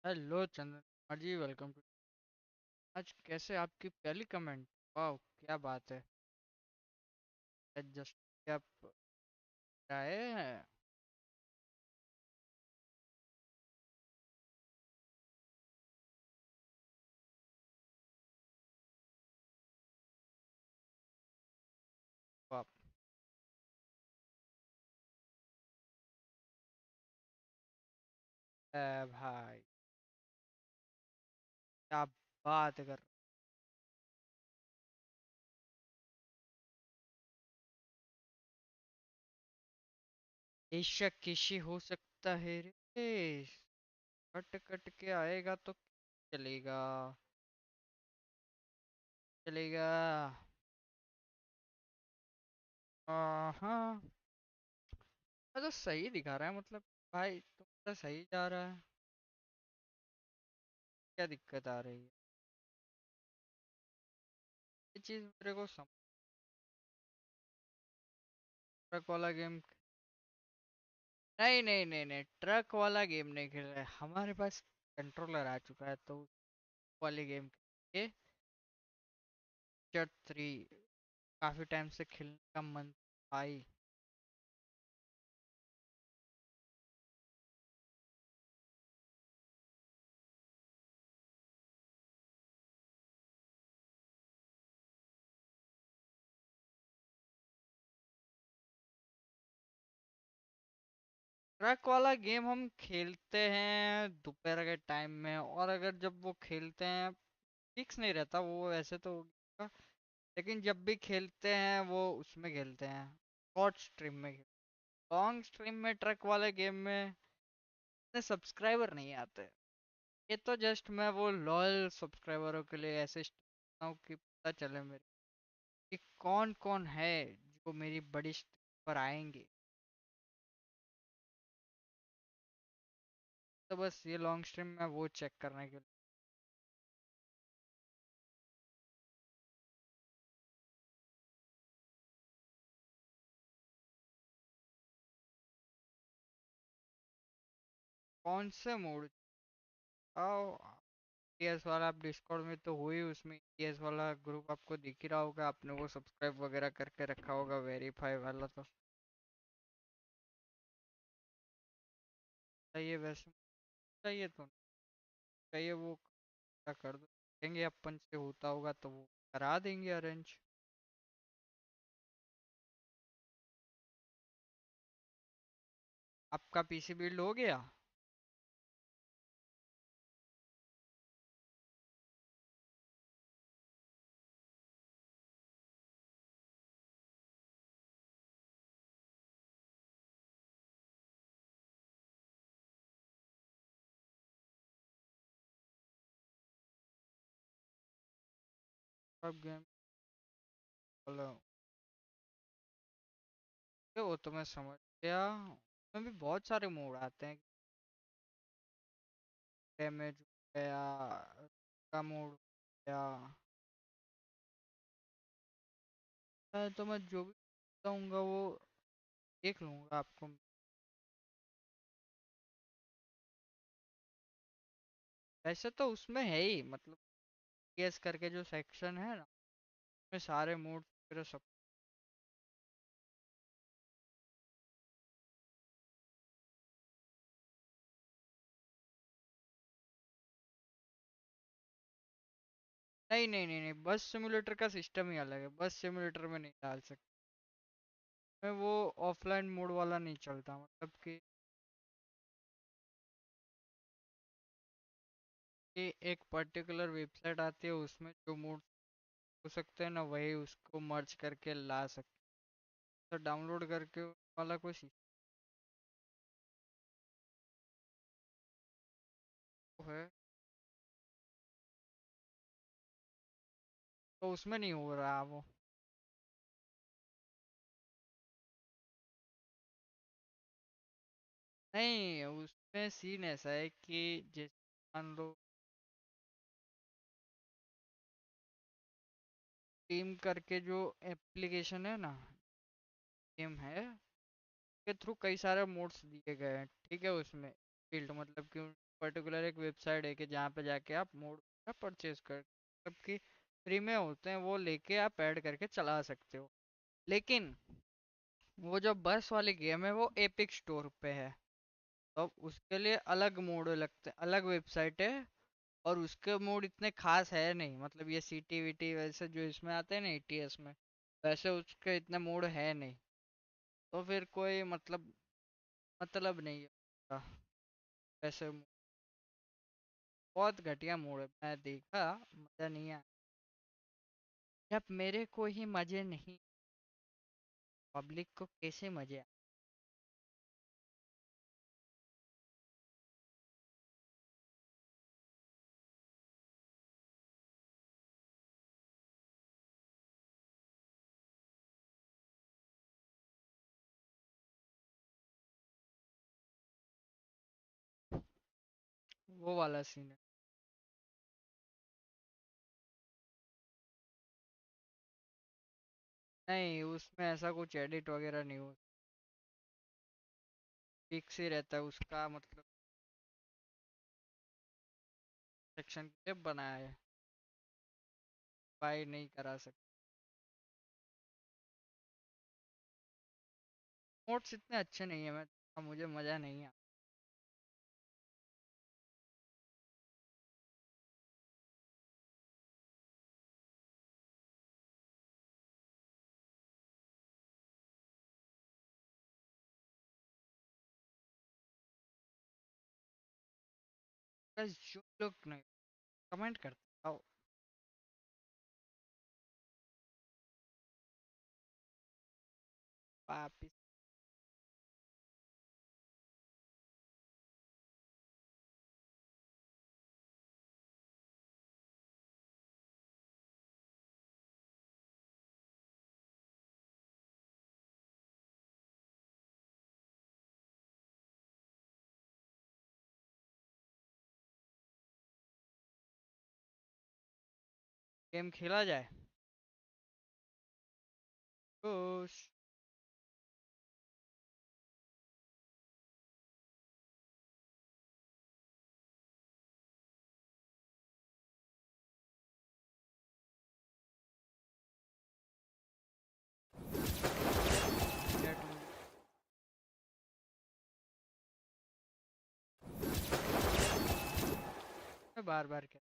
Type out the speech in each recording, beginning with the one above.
Hello Chandan Kumar ji, welcome to. आज कैसे आपकी पहली कमेंट? वाह, क्या बात है। जस्ट क्या आए हैं? वाह भाई, क्या बात कर। बेशक किसी हो सकता है रे। कट कट के आएगा तो चलेगा। चलेगा। हाँ, तो सही दिखा रहा है मतलब। भाई तुम्हारा सही जा रहा है। क्या दिक्कत आ रही है? ये चीज मेरे को समझ। ट्रक वाला गेम? नहीं नहीं नहीं नहीं, ट्रक वाला गेम नहीं खेल रहे हमारे पास। कंट्रोलर आ चुका है तो वाले गेम के थ्री काफी टाइम से खेलने का मन आई। ट्रक वाला गेम हम खेलते हैं दोपहर के टाइम में, और अगर जब वो खेलते हैं फिक्स नहीं रहता वो वैसे तो होगा, लेकिन जब भी खेलते हैं वो उसमें खेलते हैं शॉर्ट स्ट्रीम में। लॉन्ग स्ट्रीम में ट्रक वाले गेम में इतने सब्सक्राइबर नहीं आते। ये तो जस्ट मैं वो लॉयल सब्सक्राइबरों के लिए ऐसे करता हूँ कि पता चले मेरे कि कौन कौन है जो मेरी बड़ी स्ट्रीम पर आएंगे। तो बस ये लॉन्ग स्ट्रीम में वो चेक करने के लिए। कौन से मोड? आओ, टीएस वाला आप डिस्कॉर्ड में तो हुई, उसमें टीएस वाला ग्रुप आपको दिख ही रहा होगा, आपने वो सब्सक्राइब वगैरह करके रखा होगा वेरीफाई वाला तो। चाहिए वैसे? चाहिए तो चाहिए वो क्या कर दो, देंगे अपन से होता होगा तो वो करा देंगे अरेंज। आपका पीसी बिल्ड हो गया? सब गेम? बोलो। वो तो मैं समझ गया, उसमें भी बहुत सारे मोड आते हैं। डैमेज हो गया, का मोड हो गया। तो मैं जो भी बताऊंगा वो देख लूंगा आपको। वैसे तो उसमें है ही मतलब, गेस करके जो सेक्शन है ना, उसमें सारे मोड वगैरह सब। नहीं नहीं नहीं नहीं, बस सिमुलेटर का सिस्टम ही अलग है, बस सिमुलेटर में नहीं डाल सकते। मैं वो ऑफलाइन मोड वाला नहीं चलता, मतलब कि एक पर्टिकुलर वेबसाइट आती है उसमें जो मोड हो सकते हैं ना वही उसको मर्ज करके ला सकते, तो डाउनलोड करके वाला कोई सिस्टम है तो उसमें नहीं हो रहा वो। नहीं, उसमें सीन ऐसा है कि जैसे मान लो टीम करके जो एप्लीकेशन है ना, गेम है के थ्रू कई सारे मोड्स दिए गए हैं, ठीक है उसमें फील्ड मतलब कि पर्टिकुलर एक वेबसाइट है कि जहाँ पे जाके आप मोड परचेज कर, मतलब कि फ्री में होते हैं, वो लेके आप ऐड करके चला सकते हो। लेकिन वो जो बस वाली गेम है वो एपिक स्टोर पे है, तो उसके लिए अलग मोड लगते हैं, अलग वेबसाइट है। और उसके मोड इतने खास है नहीं, मतलब ये सीटी वीटी वैसे जो इसमें आते हैं ना एटीएस में, वैसे उसके इतने मोड है नहीं। तो फिर कोई मतलब नहीं है उसका। वैसे बहुत घटिया मोड है, मैं देखा, मजा नहीं आया। जब मेरे को ही मजे नहीं, पब्लिक को कैसे मजे वो वाला सीन है। नहीं, उसमें ऐसा कुछ एडिट वगैरह नहीं हो, फिक्स ही रहता है उसका, मतलब सेक्शन के लिए बनाया है, बाई नहीं करा सकते। मोड्स इतने अच्छे नहीं है, मुझे मजा नहीं आया। बस जो लोग नहीं कमेंट करते आओ, वापिस गेम खेला जाए। खुश। चैट में बार बार क्या,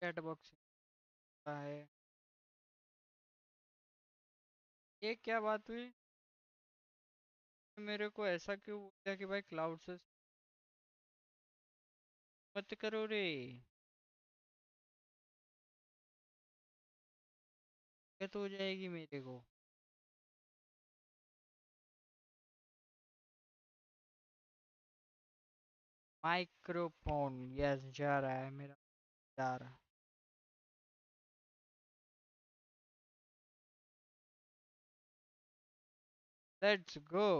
चैट बॉक्स है। ये क्या बात हुई, मेरे को ऐसा क्यों बोला कि भाई क्लाउड से मत करो रे, दिक्कत हो जाएगी मेरे को। माइक्रोफोन यस जा रहा है मेरा, जा रहा। Let's go.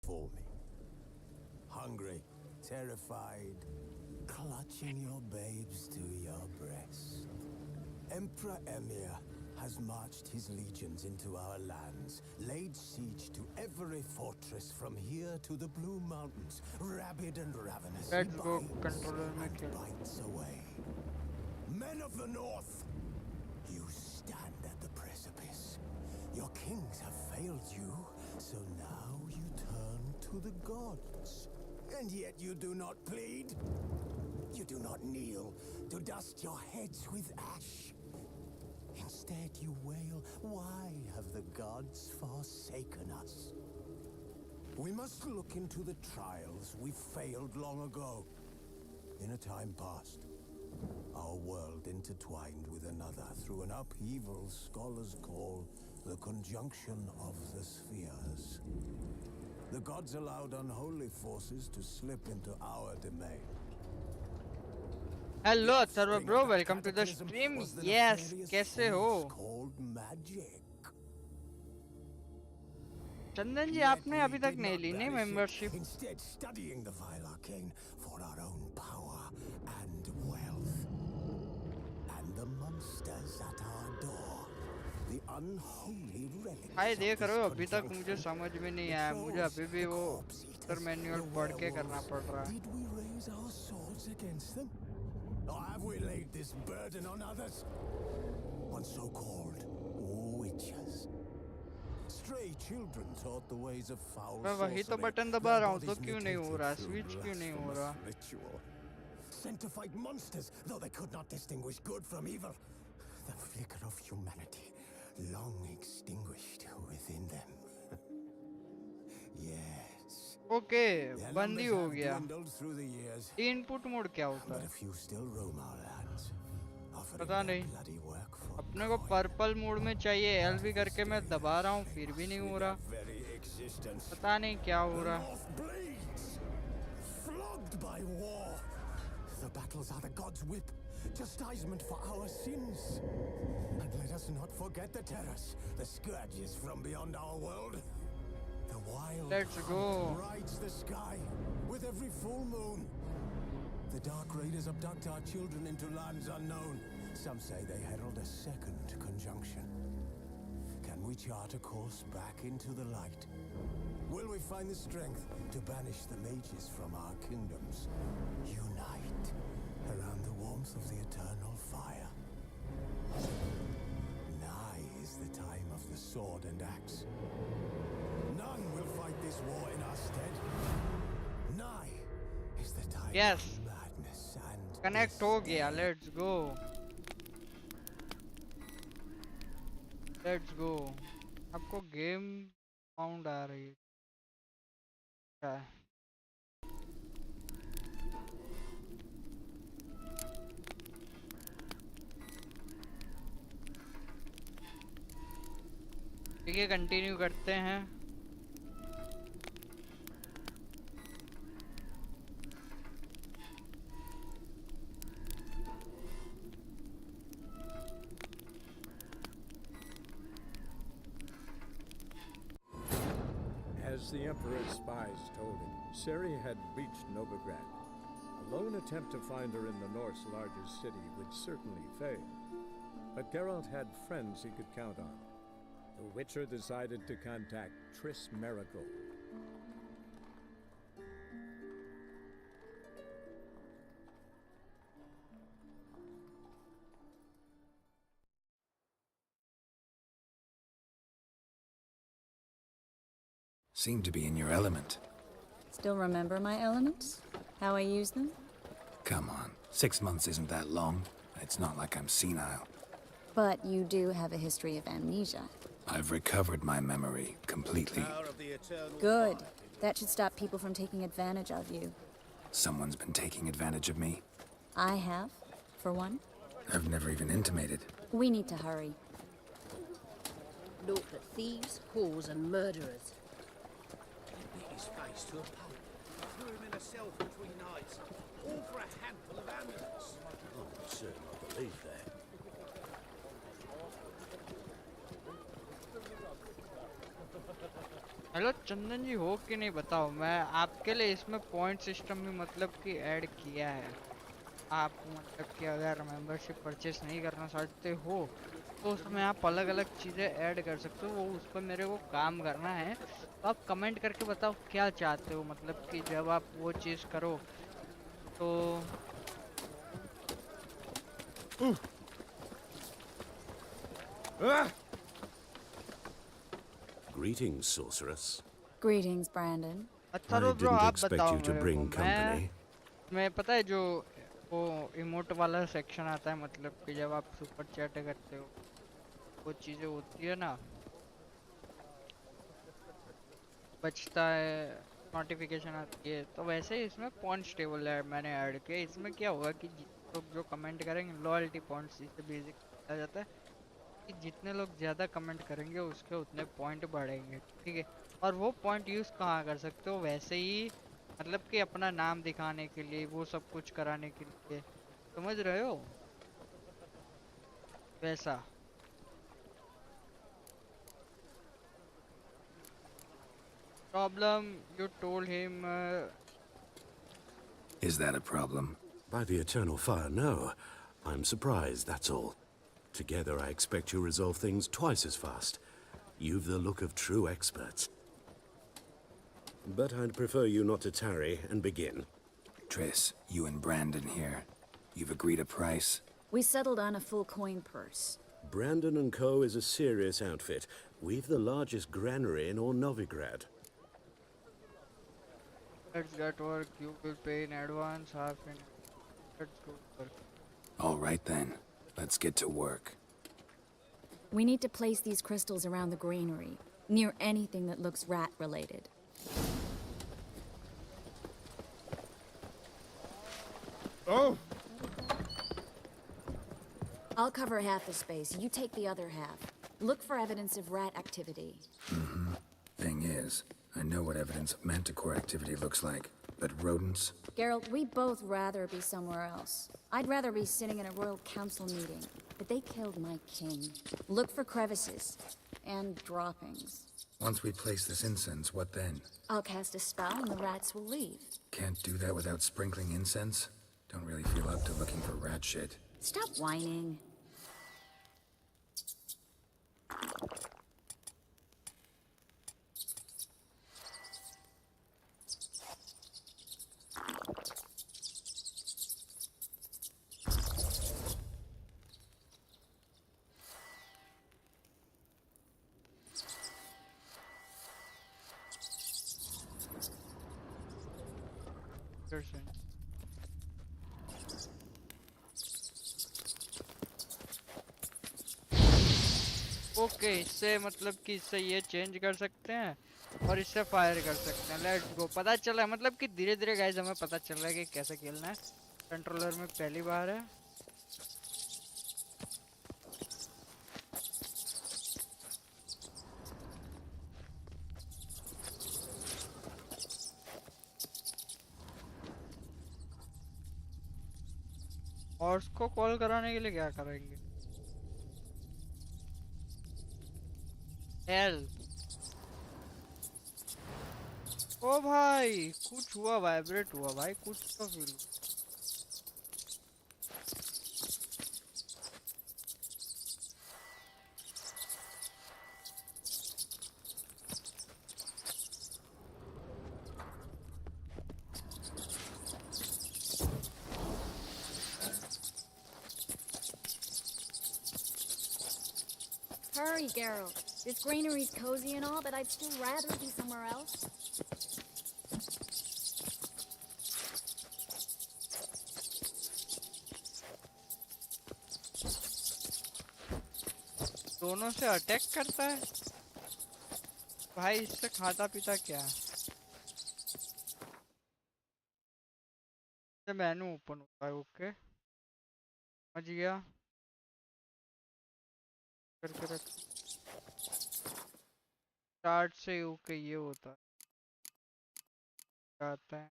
For me. Hungry, terrified, clutching your babes to your breast. Emperor Emir has marched his legions into our lands, laid siege to every fortress from here to the Blue Mountains. Rabid and ravenous, he let's go bites controller में and खेल। bites away. Men of the North, you stand at the precipice. Your kings have failed you, so now you turn to the gods. And yet you do not plead. You do not kneel to dust your heads with ash. Instead you wail, why have the gods forsaken us? We must look into the trials we failed long ago. In a time past, our world intertwined with another through an upheaval scholars call the conjunction of the spheres. The gods allowed unholy forces to slip into our domain. The hello server offspring of bro, that welcome to the cataclysm stream. was the yes, nefarious कैसे हो? force called magic. चंदन जी Yet आपने we अभी तक did नहीं not ली नहीं banish it, membership? instead studying the vile arcane for our own power and wealth. And the monsters at our door, the unholy relics भाई of देख this रहे हो अभी तक मुझे conjunction, समझ में नहीं the आया, मुझे trolls, अभी भी the वो corpse sir eaters, manual the पढ़ के करना werewolves. पड़ रहा है। Did we raise our swords against them? Or have we laid this burden on others? On so-called witches. Stray children taught the ways of foul मैं वही तो sorcery, button दबा their रहा हूँ तो bodies क्यों नहीं हो mutated रहा? through स्विच क्यों नहीं हो blasphemous रहा? ritual. Sent to fight monsters, though they could not distinguish good from evil. The flicker of humanity, long extinguished within them. Yes. Okay, Their बंदी numbers हो have गया। dwindled through the years, input mode क्या होता but है? a few still roam our lands, offering पता their नहीं। bloody work for अपने को coin. पर्पल मोड में चाहिए, एलबी करके मैं दबा रहा हूँ फिर भी नहीं हो With रहा। their very existence. पता नहीं क्या हो The रहा। North bleeds, flogged by war. The battles are the gods' whip, chastisement for our sins. And let us not forget the terrors, the scourges from beyond our world. The wild Let's go. hunt rides the sky with every full moon. The dark raiders abduct our children into lands unknown. Some say they herald a second conjunction. Can we chart a course back into the light? Will we find the strength to banish the mages from our kingdoms? Unite around the warmth of the eternal fire. Nigh is the time of the sword and axe. None will fight this war in our stead. Nigh is the time Yes. of madness and connect हो गया, let's go. Let's go. आपको game sound आ रही है क्या? ठीक है, continue करते हैं। As the Emperor's spies told him, Ciri had reached Novigrad. A lone attempt to find her in the North's largest city would certainly fail. But Geralt had friends he could count on. The Witcher decided to contact Triss Merigold. Seem to be in your element. Still remember my elements? How I use them? Come on, 6 months isn't that long. It's not like I'm senile. But you do have a history of amnesia. I've recovered my memory completely. Good. That should stop people from taking advantage of you. Someone's been taking advantage of me. I have, for one. I've never even intimated. We need to hurry. Naught but thieves, whores, and murderers. Beat his face to a pulp. Threw him in a cell for 3 nights. All for a handful of amulets. I'm certain I believe that. Hello Chandan ji, हो कि नहीं बताओ। मैं आपके लिए इसमें point system भी मतलब कि ऐड किया है। आप मतलब कि अगर मेंबरशिप परचेस नहीं करना चाहते हो तो उसमें आप अलग अलग चीज़ें ऐड कर सकते हो। वो उस पर मेरे को काम करना है, तो आप कमेंट करके बताओ क्या चाहते हो। मतलब कि जब आप वो चीज़ करो तो Greetings, sorceress. Greetings, Brandon. अच्छा I तो ब्रो didn't आप expect बताओ you to मेरे bring को। company. मैं पता है जो वो इमोट वाला सेक्शन आता है, मतलब कि जब आप सुपर चैट करते हो वो चीज़ें होती है ना, बचता है, नोटिफिकेशन आती है, तो वैसे ही इसमें पॉइंट्स टेबल है मैंने ऐड किया। इसमें क्या होगा कि लोग जो कमेंट करेंगे लॉयल्टी पॉइंट्स, इसे बेसिक कहा जाता है कि जितने लोग ज़्यादा कमेंट करेंगे उसके उतने पॉइंट बढ़ेंगे, ठीक है। और वो पॉइंट यूज़ कहाँ कर सकते हो, वैसे ही मतलब कि अपना नाम दिखाने के लिए, वो सब कुछ कराने के लिए, समझ रहे हो, वैसा। Problem, you told him. Is that a problem? By the eternal fire, no. I'm surprised, that's all. Together, I expect you resolve things twice as fast. You've the look of true experts. But I'd prefer you not to tarry and begin. Triss, you and Brandon here. You've agreed a price? We settled on a full coin purse. Brandon and Co. is a serious outfit. We've the largest granary in all Novigrad. Let's get work. You will pay in advance, half in. Let's go work. All right then. Let's get to work. We need to place these crystals around the granary, near anything that looks rat-related. Oh! I'll cover half the space, you take the other half. Look for evidence of rat activity. Thing is, I know what evidence of manticore activity looks like, but rodents? Geralt, we'd both rather be somewhere else. I'd rather be sitting in a royal council meeting, but they killed my king. Look for crevices and droppings. Once we place this incense, what then? I'll cast a spell and the rats will leave. Can't do that without sprinkling incense? Don't really feel up to looking for rat shit. Stop whining. Person. Okay इससे मतलब कि इससे ये change कर सकते हैं और इससे फायर कर सकते हैं। Let's go. पता चला है मतलब कि धीरे धीरे गाइस हमें पता चल रहा है कि कैसे खेलना है। कंट्रोलर में पहली बार है। और उसको कॉल कराने के लिए क्या करेंगे? हेल्प। ओ भाई कुछ हुआ, वाइब्रेट हुआ भाई, कुछ तो feel. Hurry, Geralt. This granary's cozy and all, but I'd still rather be somewhere else. दोनों से अटैक करता है भाई। इससे खाता पीता क्या है? मेनू ओपन होता है। ओके समझ गया। करके रख स्टार्ट से। ओके ये होता है। आता है।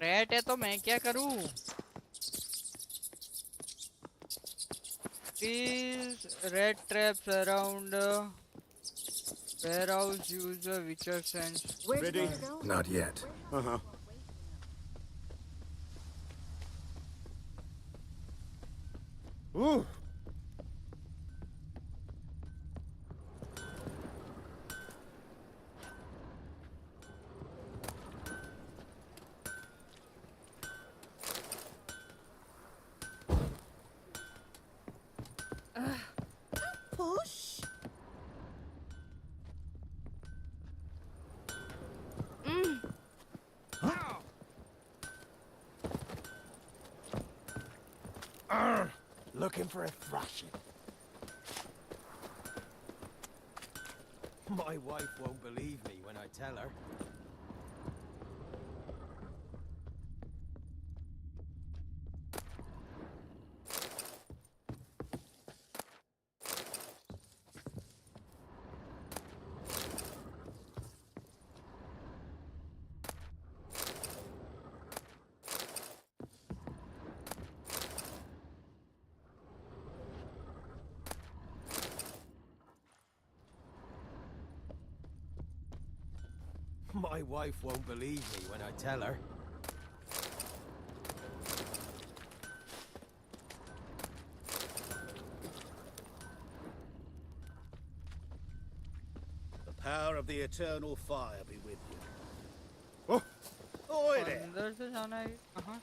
रेड है तो मैं क्या करूं? These red traps around warehouse use a witcher sense. Where'd Ready? you go? Not yet. Uh-huh. Ooh! Push. Looking for a thrashing. My wife won't believe me when I tell her. My wife won't believe me when I tell her. The power of the eternal fire be with you. Oh, oi there! अंदर से जाना है कहाँ?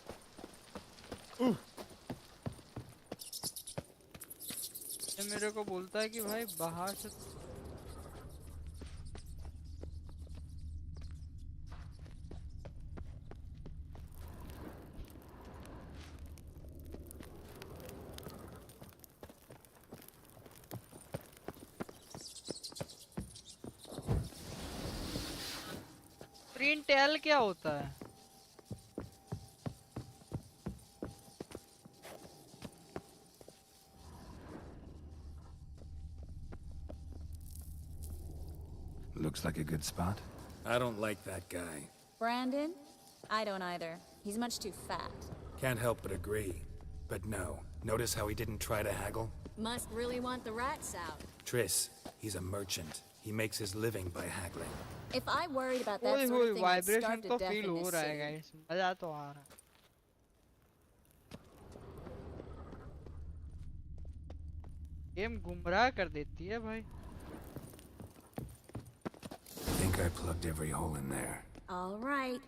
ये मेरे को बोलता है कि भाई बाहर से प्रिंट टेल क्या होता है? Looks like a good spot. I don't like that guy. Brandon? I don't either. He's much too fat. Can't help but agree. But no. Notice how he didn't try to haggle? Must really want the rats out. Triss, he's a merchant. He makes his living by haggling. If I worried about that ओए sort होए of thing, I'd vibration starve to तो death feel in हो this रहा है city. Guys, मजा तो आ रहा है. गेम गुमराह कर देती है भाई. Think I plugged every hole in there. All right.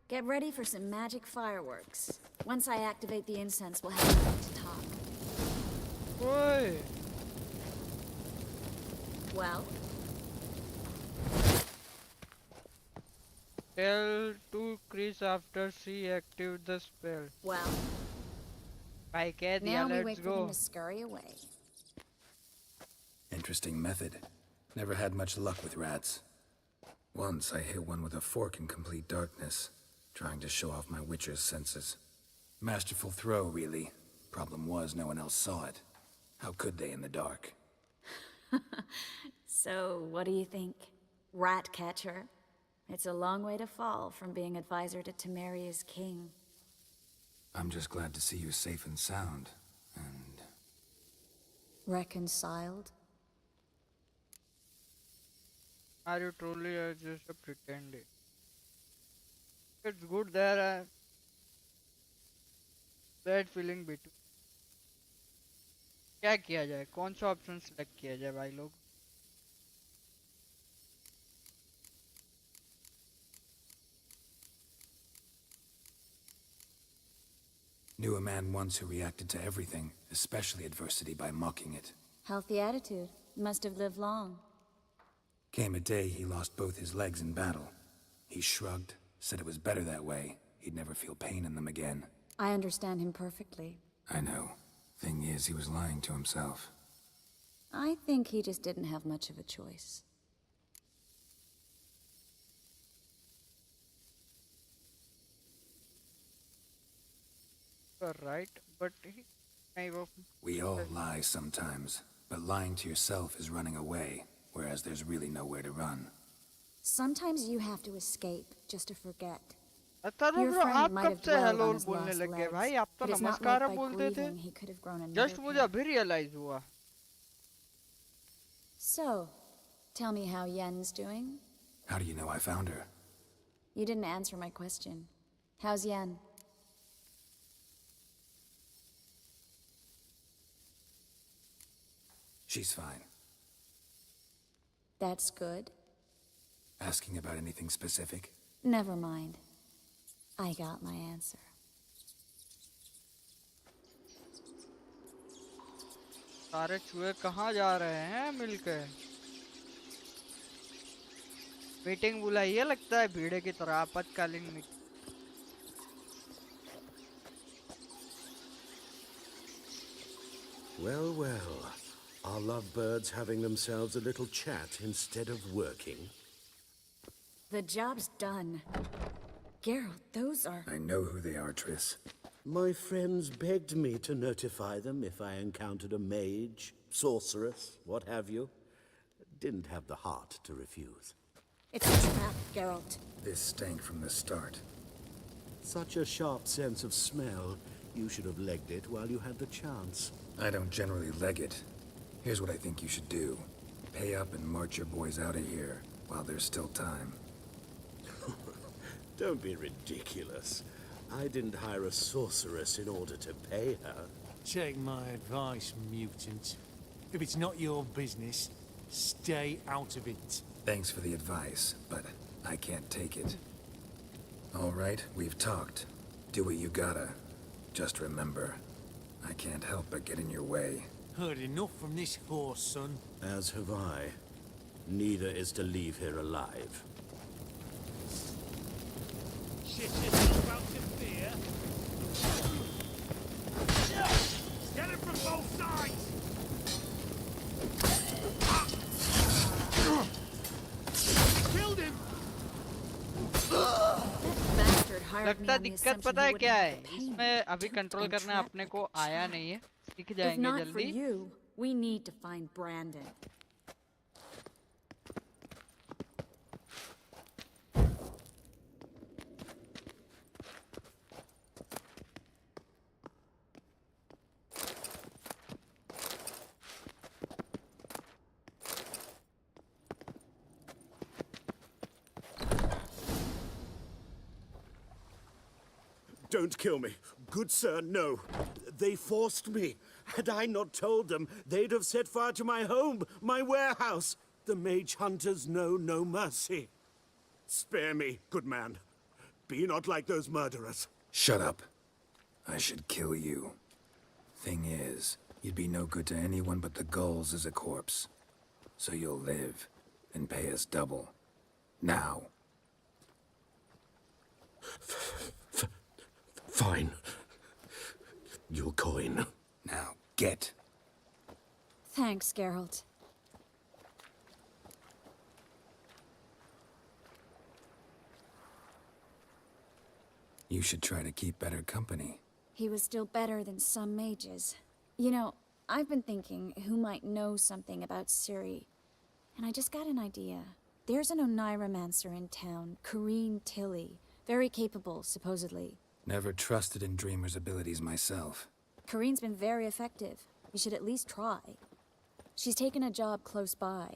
Get ready for some magic fireworks. Once I activate the incense, we'll have time to talk. ओए Well? tell to Chris after she active the spell. Well? भाई कह दिया, Now we let's wait for go. him to scurry away. Interesting method. Never had much luck with rats. Once I hit one with a fork in complete darkness, trying to show off my witcher's senses. Masterful throw, really. Problem was, no one else saw it. How could they in the dark? So, what do you think? Rat catcher? It's a long way to fall from being advisor to Temeria's king. I'm just glad to see you safe and sound, and... Reconciled? Are you truly just a pretending? It's good there are bad feeling between. क्या किया जाए? कौन सा option select किया जाए भाई लोग? Knew a man once who reacted to everything, especially adversity, by mocking it. Healthy attitude. Must have lived long. Came a day he lost both his legs in battle. He shrugged, said it was better that way. He'd never feel pain in them again. I understand him perfectly. I know. Thing is, he was lying to himself. I think he just didn't have much of a choice. You're right, but he kind of We all lie sometimes, but lying to yourself is running away, whereas there's really nowhere to run. Sometimes you have to escape just to forget. Atharva Your bro friend आप might कब have से dwelled hello on his बोलने lost लग गए legs, भाई? आप तो but it's not नमस्कार like by बोलते थे. grieving he could have grown another just मुझे pair. अभी रियलाइज हुआ. So, tell me how Yen's doing? How do you know I found her? You didn't answer my question. How's Yen? She's fine. That's good. Asking about anything specific? Never mind. I got my answer. सारे चूहे कहाँ जा रहे हैं मिलकर? Meeting बुलाई है लगता है भीड़े की तरह आपातकालीन meeting. Well, well. Are lovebirds having themselves a little chat instead of working? The job's done. Geralt, those are... I know who they are, Triss. My friends begged me to notify them if I encountered a mage, sorceress, what have you. Didn't have the heart to refuse. It's a trap, Geralt. This stank from the start. Such a sharp sense of smell. You should have legged it while you had the chance. I don't generally leg it. Here's what I think you should do. Pay up and march your boys out of here while there's still time. Don't be ridiculous. I didn't hire a sorceress in order to pay her. Take my advice, mutant. If it's not your business, stay out of it. Thanks for the advice, but I can't take it. All right, we've talked. Do what you gotta. Just remember, I can't help but get in your way. Heard enough from this horse, son. As have I. Neither is to leave here alive. Shit is about to fear. Get it from both sides! Killed him! Bastard hired me लगता on the दिक्कत assumption पता he है wouldn't क्या have है to pay me. इसमें अभी control And करना trap अपने me. को आया नहीं है सीख If जाएंगे not for जल्दी you, we need to find Brandon. Don't kill me. Good sir, no. They forced me. Had I not told them, they'd have set fire to my home, my warehouse. The mage hunters know no mercy. Spare me, good man. Be not like those murderers. Shut up. I should kill you. Thing is, you'd be no good to anyone but the gulls as a corpse. So you'll live, and pay us double. Now. Fine. Your coin. Now, get. Thanks, Geralt. You should try to keep better company. He was still better than some mages. You know, I've been thinking who might know something about Ciri. And I just got an idea. There's an Oneiromancer in town, Corrine Tilly. Very capable, supposedly. Never trusted in Dreamer's abilities myself. Corrine's been very effective. You should at least try. She's taken a job close by.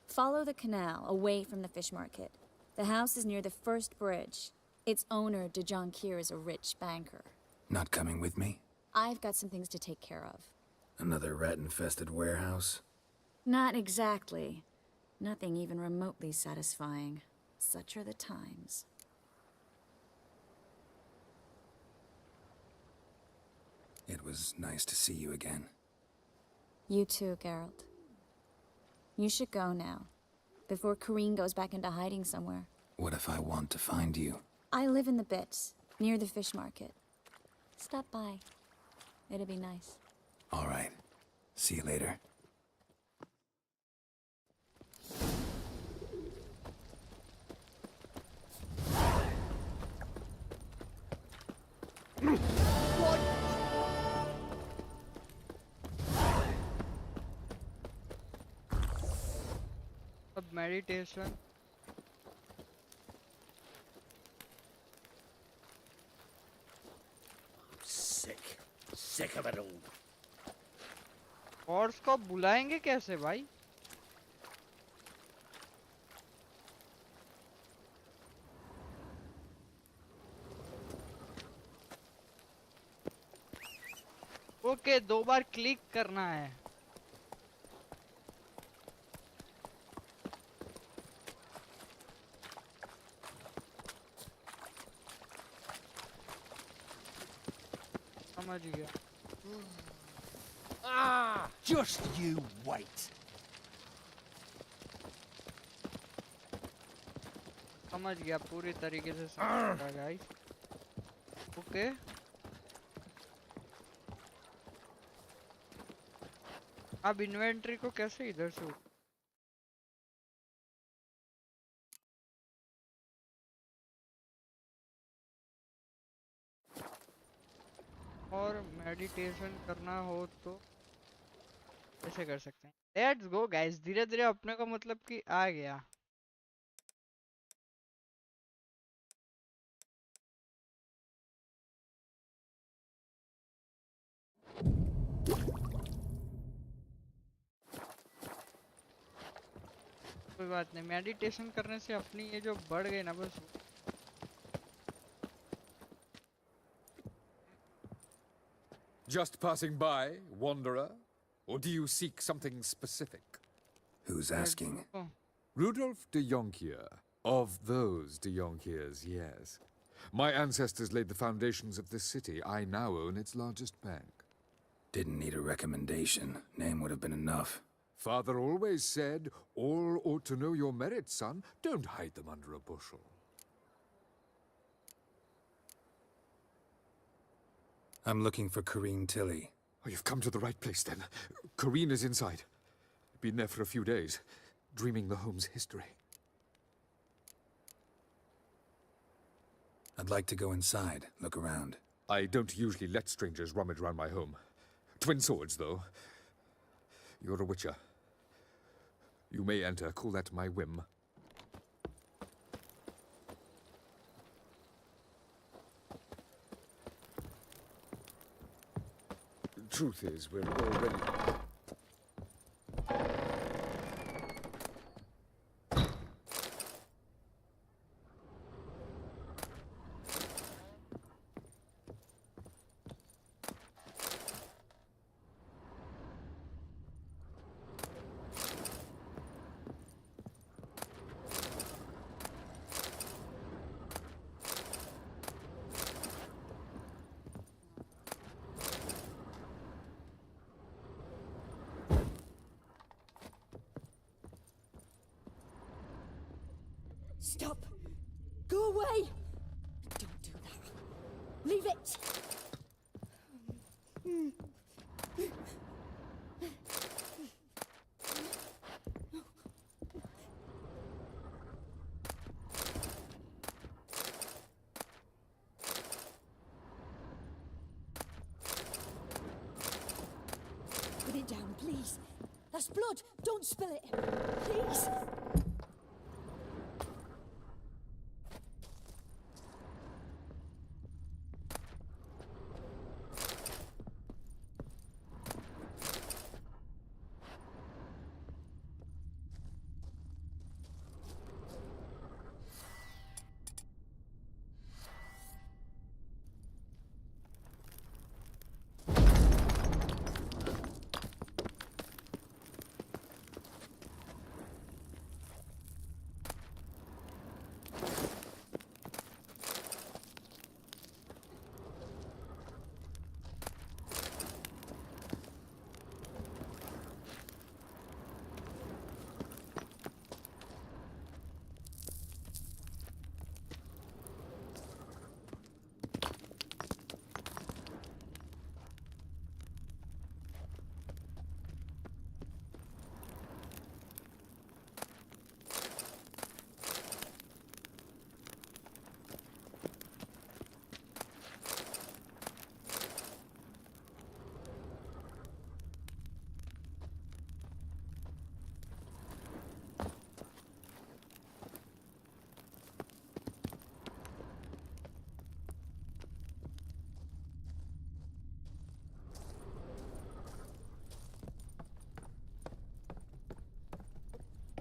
Follow the canal, away from the fish market. The house is near the first bridge. Its owner, de Jonquier, is a rich banker. Not coming with me? I've got some things to take care of. Another rat-infested warehouse? Not exactly. Nothing even remotely satisfying. Such are the times. It was nice to see you again. You too, Geralt. You should go now, before Corrine goes back into hiding somewhere. What if I want to find you? I live in the Bits, near the fish market. Stop by. It'll be nice. All right. See you later. अब meditation Sick of it all. Horse को बुलाएंगे कैसे भाई okay 2 बार click करना है समझ गया Ah, just you wait. समझ गया पूरी तरीके से समझ गया गाइस ओके अब इन्वेंटरी को कैसे इधर से और मेडिटेशन करना हो तो ऐसे कर सकते हैं लेट्स गो गाइस धीरे धीरे अपने को मतलब कि आ गया कोई बात नहीं मेडिटेशन करने से अपनी ये जो बढ़ गई ना बस just passing by, wanderer? Or do you seek something specific? Who's asking? Rudolf de Jonkier. Of those de Jonkiers, yes. My ancestors laid the foundations of this city. I now own its largest bank. Didn't need a recommendation. Name would have been enough. Father always said, all ought to know your merits, son. Don't hide them under a bushel. I'm looking for Corrine Tilly. Oh, you've come to the right place, then. Corrine is inside. Been there for a few days, dreaming the home's history. I'd like to go inside, look around. I don't usually let strangers rummage around my home. Twin swords, though. You're a witcher. You may enter, call that my whim. Truth is, we're already... Stop! Go away! Don't do that. Leave it! Put it down, please. That's blood. Don't spill it. Please.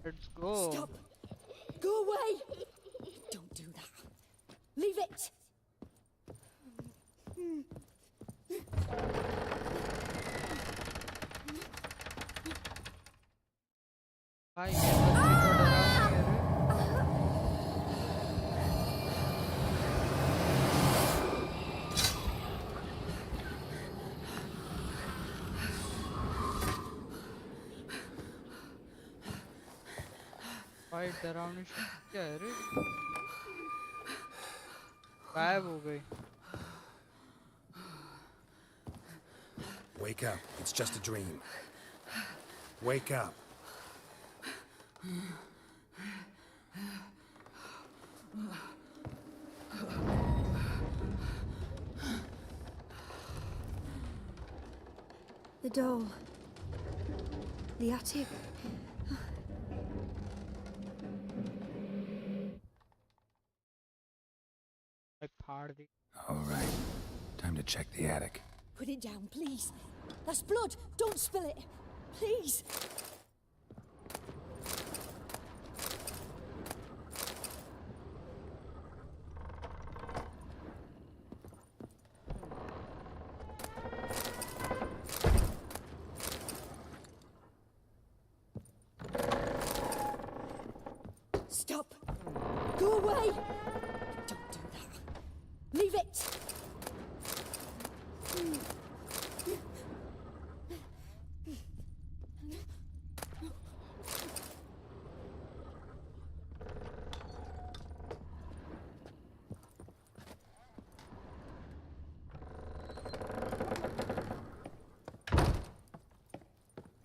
Let's go. Stop! Go away! Don't do that. Leave it! भाई ये बच्ची को डराओ मेरे। भाई डरावनी क्या है रे? गायब हो गई। Wake up. It's just a dream. Wake up. The door. The attic. भाई फाड़ दी। All right. Time to check the attic. Put it down, please. That's blood. Don't spill it. Please. Stop! Go away! Don't do that. Leave it!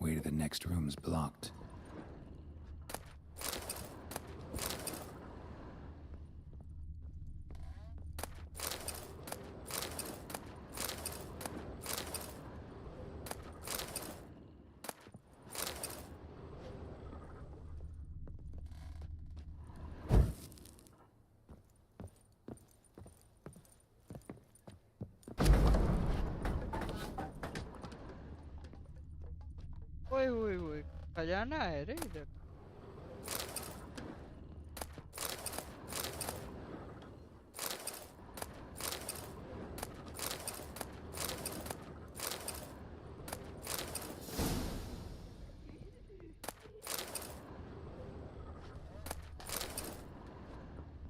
Way to the next room's blocked. ओए ओए ओए, खजाना है रे इधर।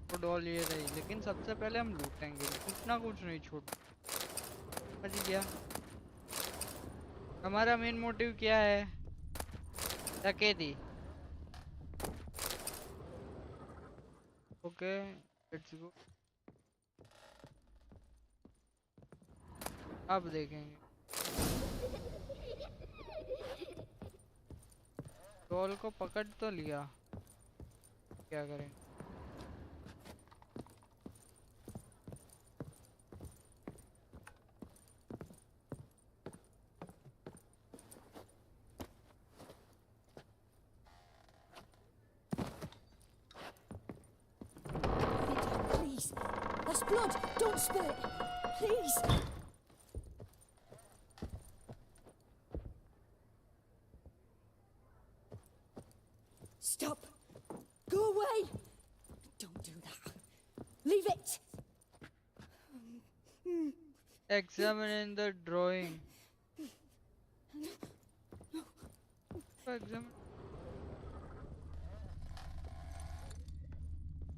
तो doll ये रही, लेकिन सबसे पहले हम लूटेंगे, कुछ ना कुछ नहीं छोड़। समझ गया? हमारा मेन मोटिव क्या है? डकैती। Okay, let's go. अब देखेंगे। डॉल को पकड़ तो लिया, क्या करें? Please. That's blood. Don't spill it. Please. Stop. Go away. Don't do that. Leave it. Examine the drawing. Examine.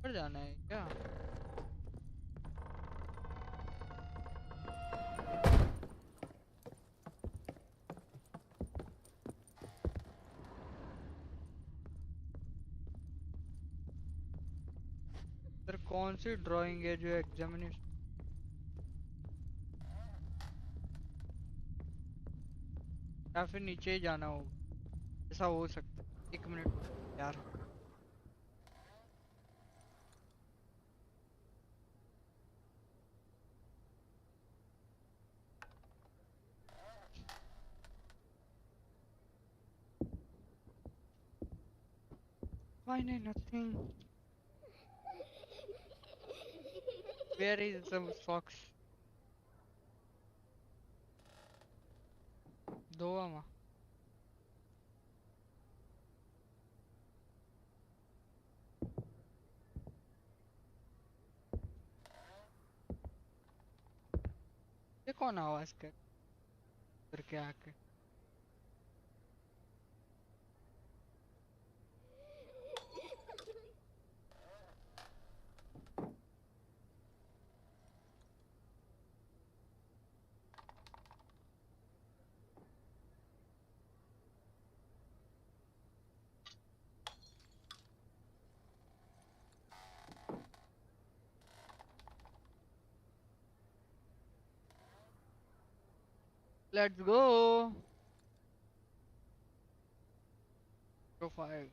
ऊपर जाना है क्या? सर कौन सी ड्राइंग है जो एग्जामिनेशन? या फिर नीचे ही जाना होगा, ऐसा हो सकता है। 1 मिनट यार। Why nothing? Where is the fox? दो आमा। ये कौन आवाज कर करके आके? Let's go. Go fire.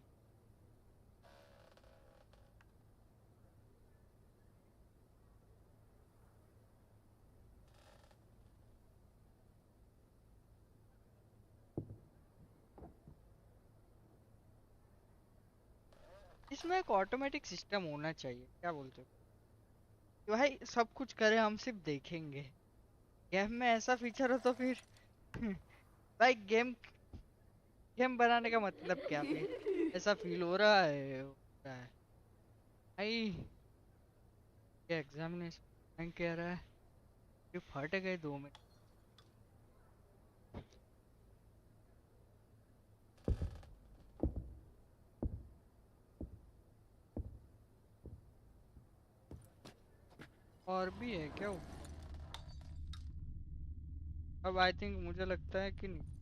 इसमें एक ऑटोमेटिक सिस्टम होना चाहिए, क्या बोलते हो? कि भाई सब कुछ करे, हम सिर्फ देखेंगे। गेम में ऐसा फीचर हो तो फिर भाई गेम गेम बनाने का मतलब क्या फिर? ऐसा फील हो रहा है भाई। ये एग्जामिनेशन कह रहा है कि फट गए 2 मिनट। और भी है क्या ऊपर? अब आई थिंक मुझे लगता है कि नहीं।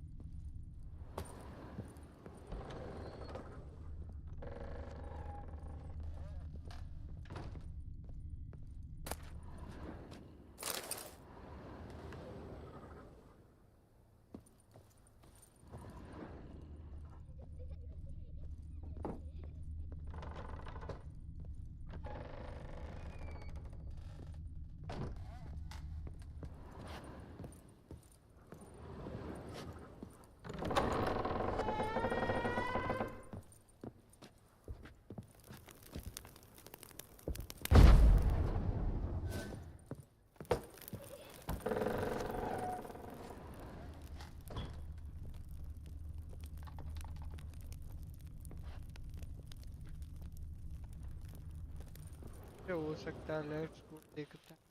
क्या हो सकता है, लेट्स गो देखते हैं।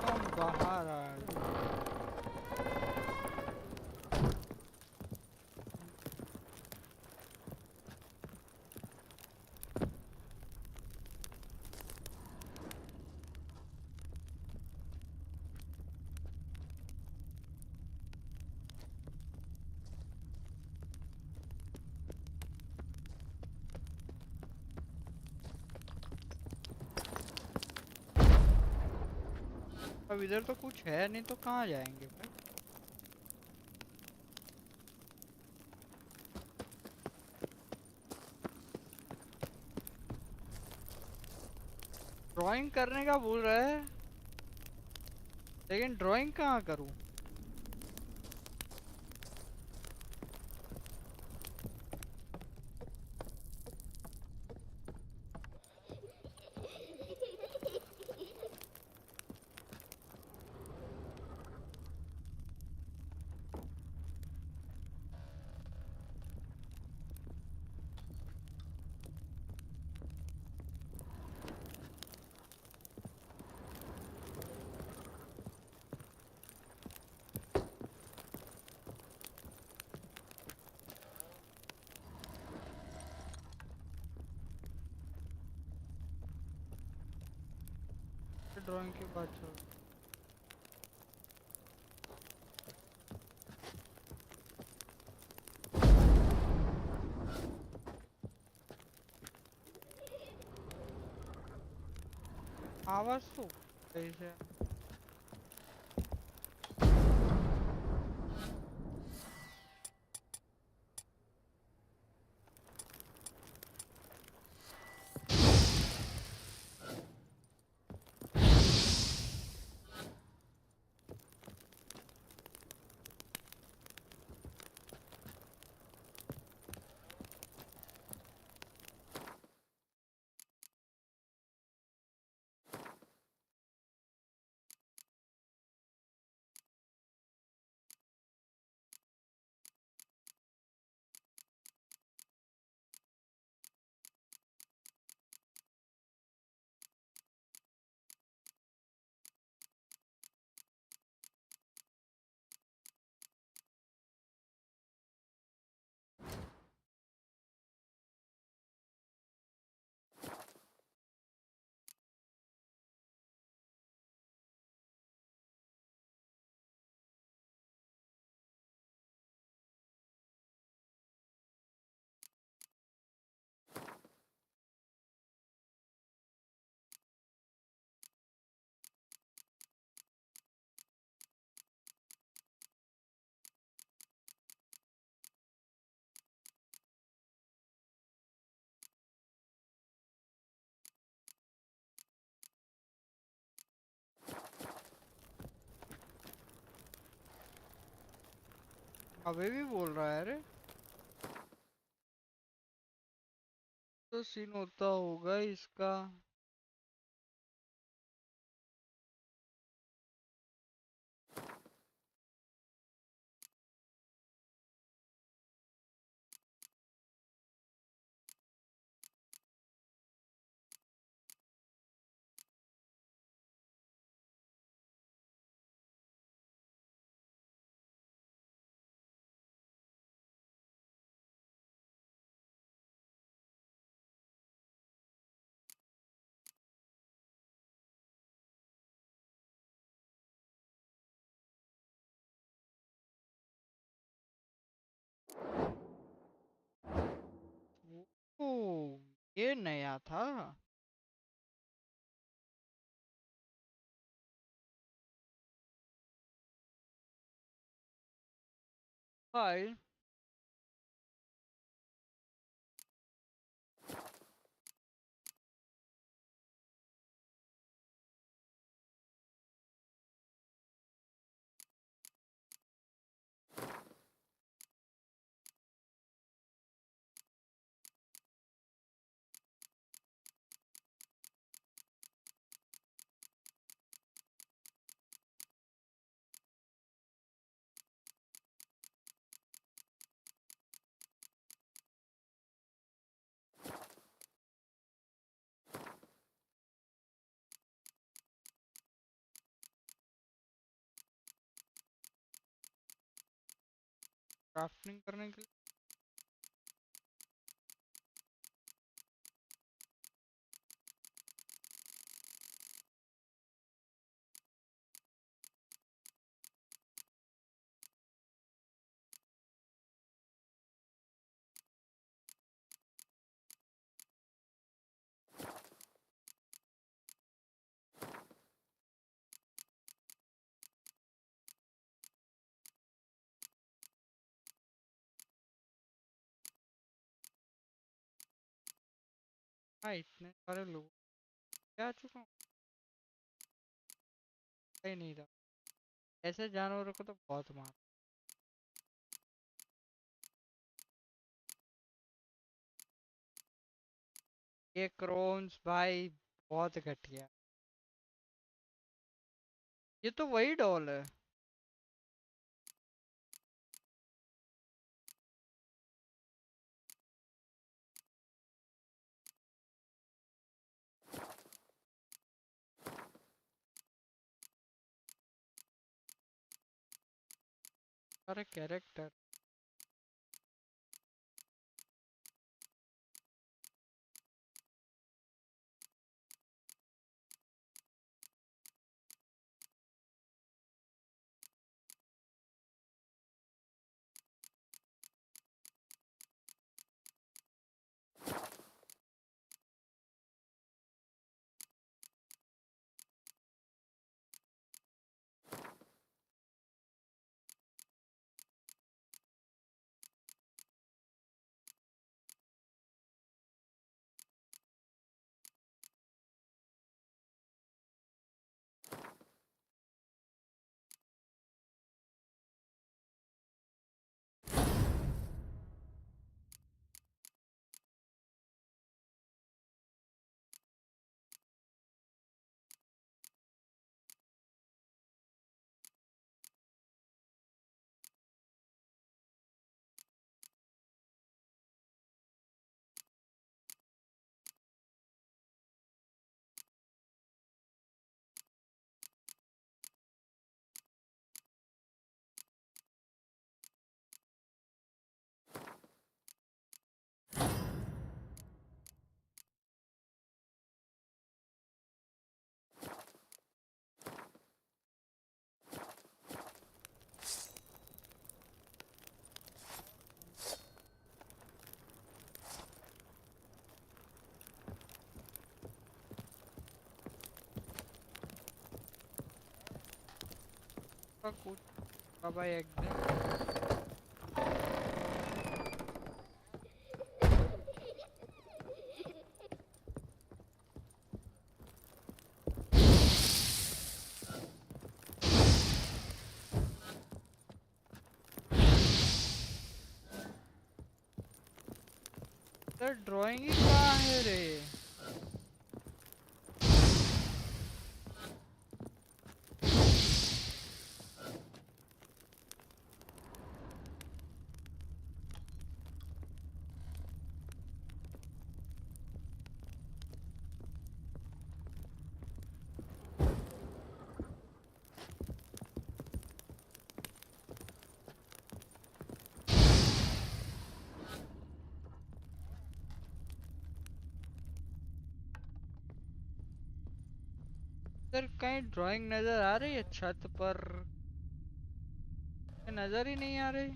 हम बाहर आ अब इधर तो कुछ है नहीं, तो कहाँ जाएंगे भाई? ड्राइंग करने का बोल रहा है, लेकिन ड्राइंग कहाँ करूँ? ड्राइंग के बाद छोड़। आवाज तो ऐसे अभी भी बोल रहा है। अरे तो सीन होता होगा इसका। ओ, ये नया था। भाई क्राफ्टिंग करने के लिए हाँ, इतने सारे लोग क्या चुका हूँ, पता ही नहीं था। ऐसे जानवरों को तो बहुत मार। ये क्रोन्स भाई बहुत घटिया। ये तो वही डॉल है। सारे कैरेक्टर। का कुछ भाई एकदम। सर ड्राइंग ही कहाँ है रे। सर कहीं ड्राइंग नजर आ रही है छत पर, नजर ही नहीं आ रही।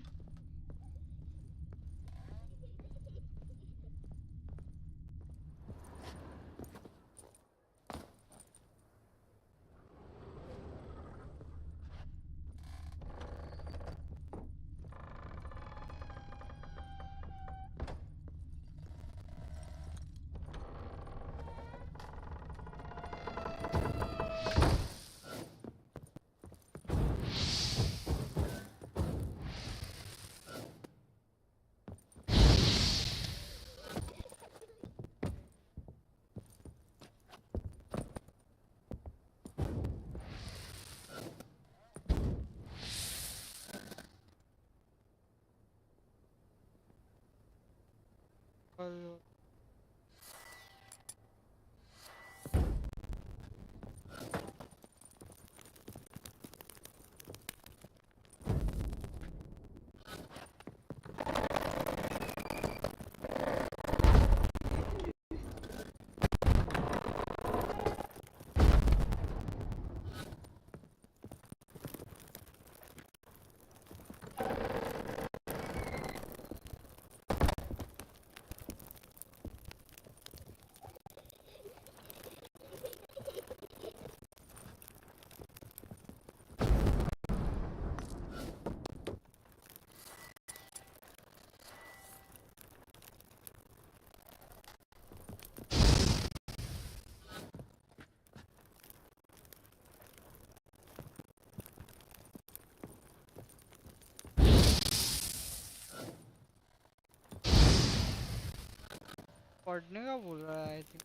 पढ़ने का बोल रहा है आई थिंक।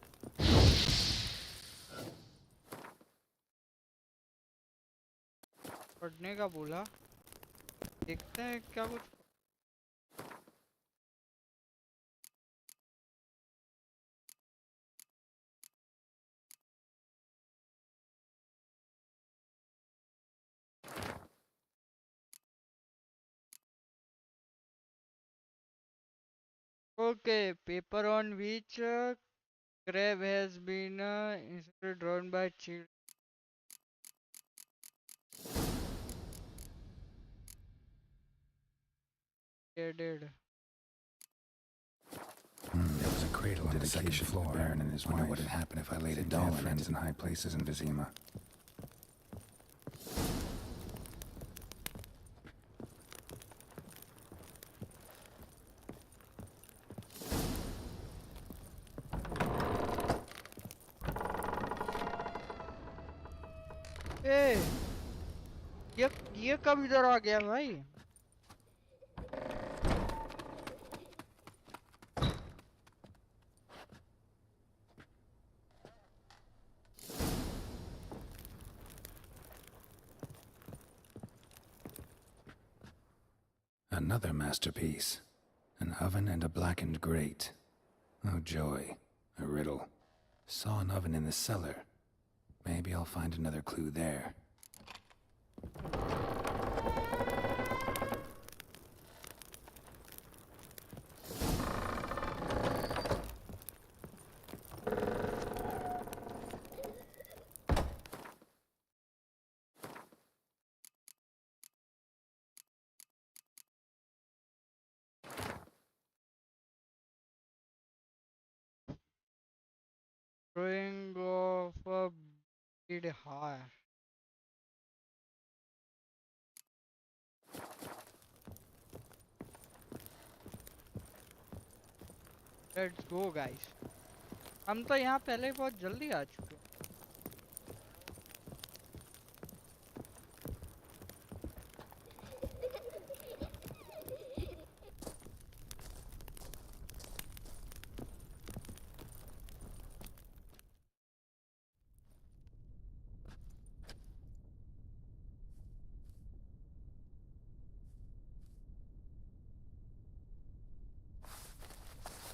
पढ़ने का बोला, देखते हैं क्या कुछ। Okay, paper on which crab has been instead drawn by children. Did. There was a cradle on the second floor. The Baron and his wife. Wonder what had happened if I laid a doll in friends in high places in Vizima. ए, ये कब इधर आ गया भाई? Another masterpiece. An oven and a blackened grate. Oh joy. A riddle. Saw an oven in the cellar. Maybe I'll find another clue there. Drawing of a bead high. Let's go guys. हम तो यहाँ पहले ही बहुत जल्दी आ चुके हैं।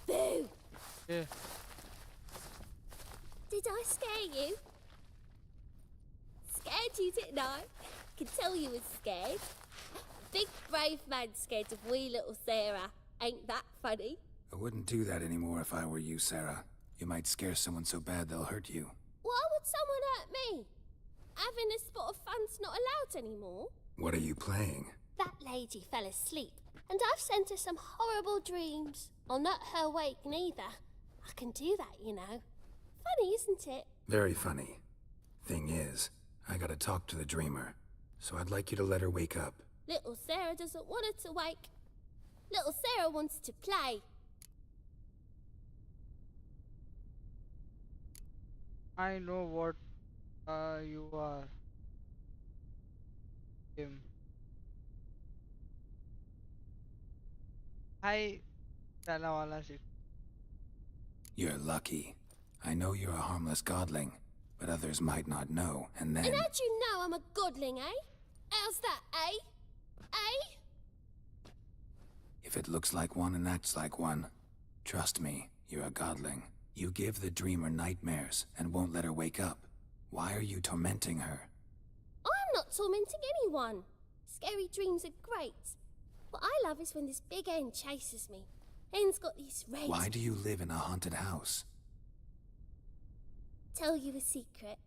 Boo! Yeah. Did I scare you? Scared you, didn't I? Could tell you was scared. Big brave man scared of wee little Sarah. Ain't that funny? I wouldn't do that anymore if I were you, Sarah. You might scare someone so bad they'll hurt you. Why would someone hurt me? Having a spot of fun's not allowed anymore. What are you playing? That lady fell asleep, and I've sent her some horrible dreams. I'll not her wake neither. I can do that, you know. Funny, isn't it? Very funny. Thing is, I gotta talk to the dreamer, so I'd like you to let her wake up. Little Sarah doesn't want her to wake. Little Sarah wants to play. I know what you are. Him. Hi, Tala wala shit. You're lucky. I know you're a harmless godling, but others might not know, and then... And how'd you know I'm a godling, eh? How's that, eh? Eh? If it looks like one and acts like one, trust me, you're a godling. You give the dreamer nightmares and won't let her wake up. Why are you tormenting her? I'm not tormenting anyone. Scary dreams are great. What I love is when this big hen chases me. Hen's got these red... Why do you live in a haunted house? Tell you a secret.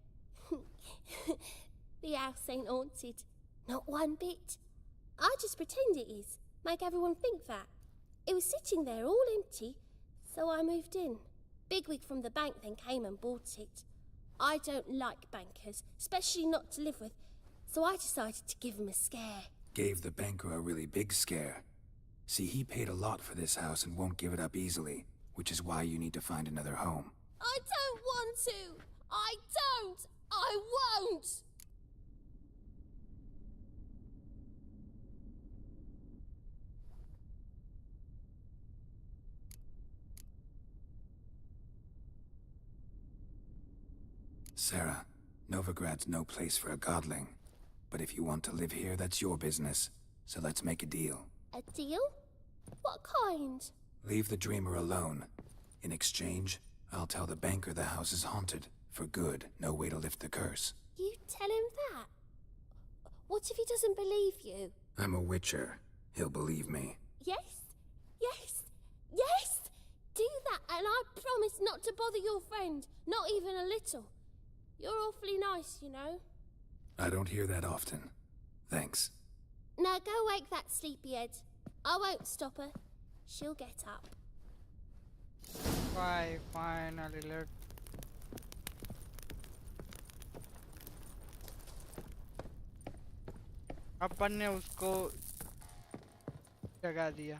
The house ain't haunted. Not one bit. I just pretend it is. Make everyone think that. It was sitting there all empty, so I moved in. Bigwig from the bank then came and bought it. I don't like bankers, especially not to live with, so I decided to give him a scare. Gave the banker a really big scare. See, he paid a lot for this house and won't give it up easily, which is why you need to find another home. I don't want to! I don't! I won't! Sarah, Novigrad's no place for a godling. But if you want to live here, that's your business. So let's make a deal. A deal? What kind? Leave the dreamer alone. In exchange, I'll tell the banker the house is haunted. For good, no way to lift the curse. You tell him that? What if he doesn't believe you? I'm a witcher. He'll believe me. Yes? Yes? Yes! Do that and I promise not to bother your friend. Not even a little. You're awfully nice, you know. I don't hear that often. Thanks. Now go wake that sleepyhead. I won't stop her. She'll get up. Bye, finally let अपन ने उसको जगा दिया.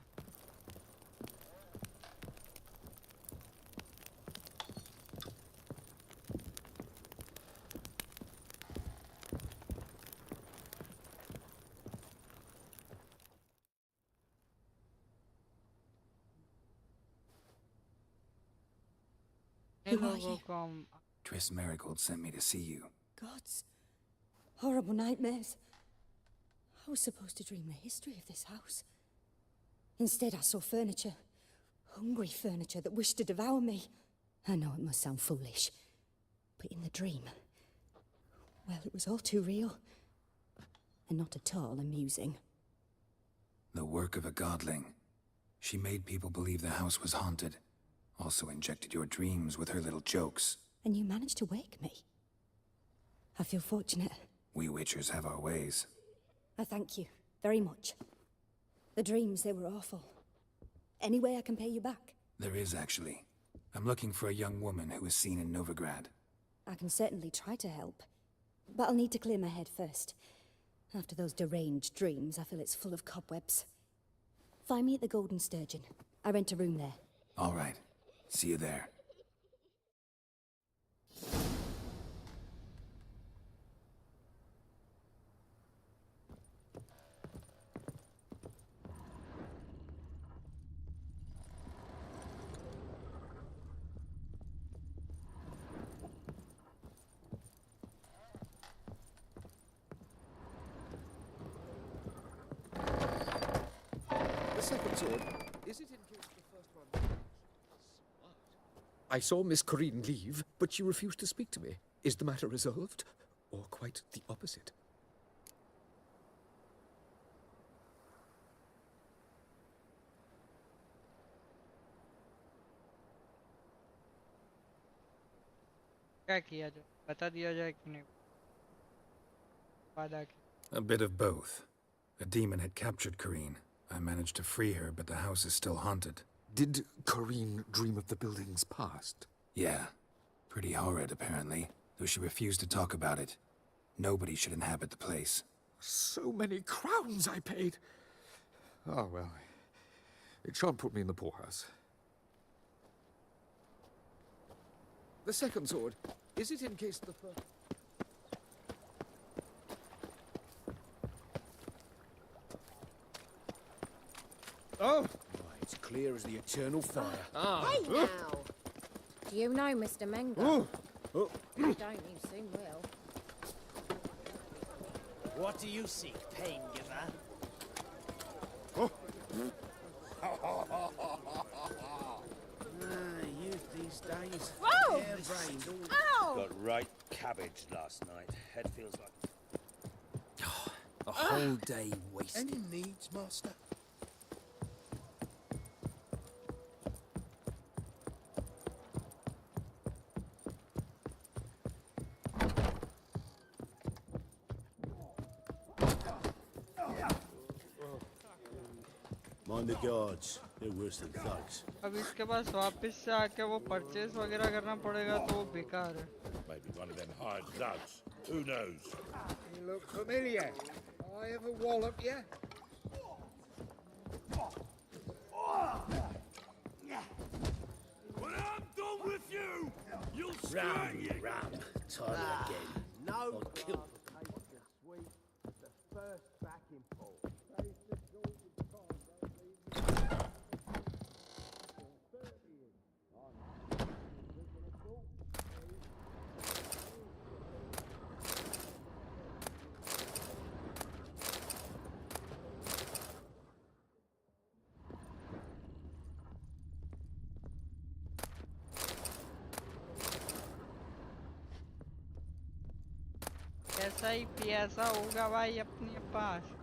Who are you? Triss Marigold sent me to see you. Gods. Horrible nightmares. I was supposed to dream the history of this house. Instead, I saw furniture. Hungry furniture that wished to devour me. I know it must sound foolish, but in the dream, well, it was all too real. And not at all amusing. The work of a godling. She made people believe the house was haunted. Also injected your dreams with her little jokes. And you managed to wake me. I feel fortunate. We witchers have our ways. I thank you very much. The dreams, they were awful. Any way I can pay you back? There is, actually. I'm looking for a young woman who was seen in Novigrad. I can certainly try to help. But I'll need to clear my head first. After those deranged dreams, I feel it's full of cobwebs. Find me at the Golden Sturgeon. I rent a room there. All right. See you there. The second sword, is it in case the first one... I saw Miss Corinne leave, but she refused to speak to me. Is the matter resolved? Or quite the opposite? क्या किया जाए बता दिया जाए कि नहीं वादा किया. A bit of both. A demon had captured Corinne. I managed to free her, but the house is still haunted. Did Corinne dream of the building's past? Yeah. Pretty horrid, apparently, though she refused to talk about it. Nobody should inhabit the place. So many crowns I paid! Oh, well. It shan't put me in the poorhouse. The second sword, is it in case the first... Oh! It's clear as the eternal fire. Hey now! Do you know Mr. Mengo? Oh. Don't you soon will. What do you seek, pain giver? Youth these days. Whoa! Harebrained, Ow! got right cabbage last night. Head feels like... A whole day wasted. Any needs, master? Mind the guards. They're worse than thugs. अब इसके पास वापस से आके वो purchase वगैरह करना पड़ेगा तो वो बेकार है. Maybe one of them hired thugs. Who knows? You look familiar. I ever wallop you? When I'm done with you, you'll Ram, ram. Try me again. No. I'll kill... The first backing pole. ऐसा ही पैसा होगा भाई अपने पास।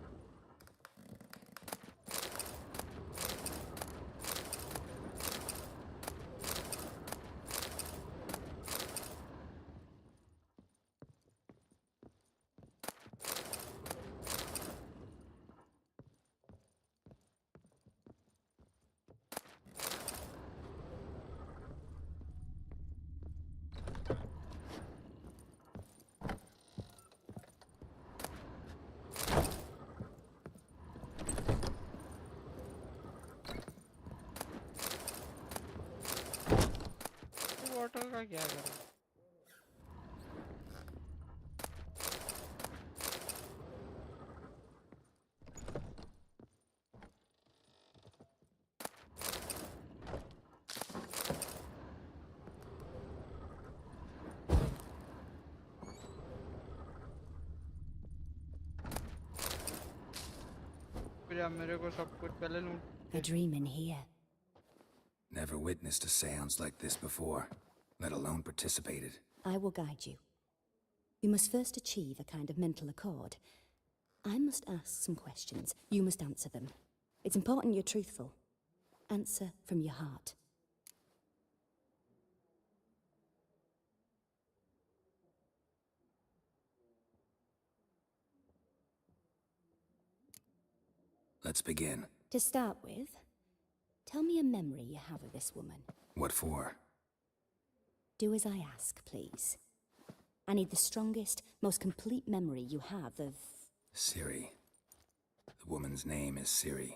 Water का क्या करूं? मेरे को सब कुछ पहले लूट। A dream in here. Never witnessed a seance like this before, let alone participated. I will guide you. You must first achieve a kind of mental accord. I must ask some questions. You must answer them. It's important you're truthful. Answer from your heart. Let's begin. To start with, tell me a memory you have of this woman. What for? Do as I ask, please. I need the strongest, most complete memory you have of... Ciri. The woman's name is Ciri.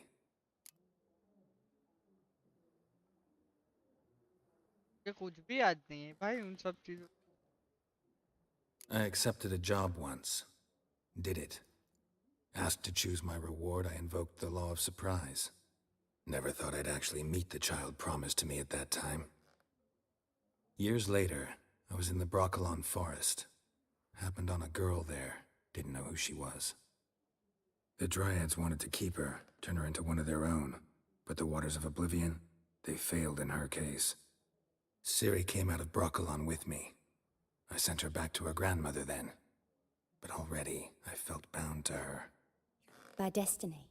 ये कुछ भी याद नहीं है भाई उन सब चीजों। I accepted a job once. Did it. Asked to choose my reward, I invoked the law of surprise. Never thought I'd actually meet the child promised to me at that time. Years later, I was in the Broccolon forest. Happened on a girl there. Didn't know who she was. The Dryads wanted to keep her, turn her into one of their own. But the Waters of Oblivion, they failed in her case. Ciri came out of Broccolon with me. I sent her back to her grandmother then. But already, I felt bound to her. By destiny.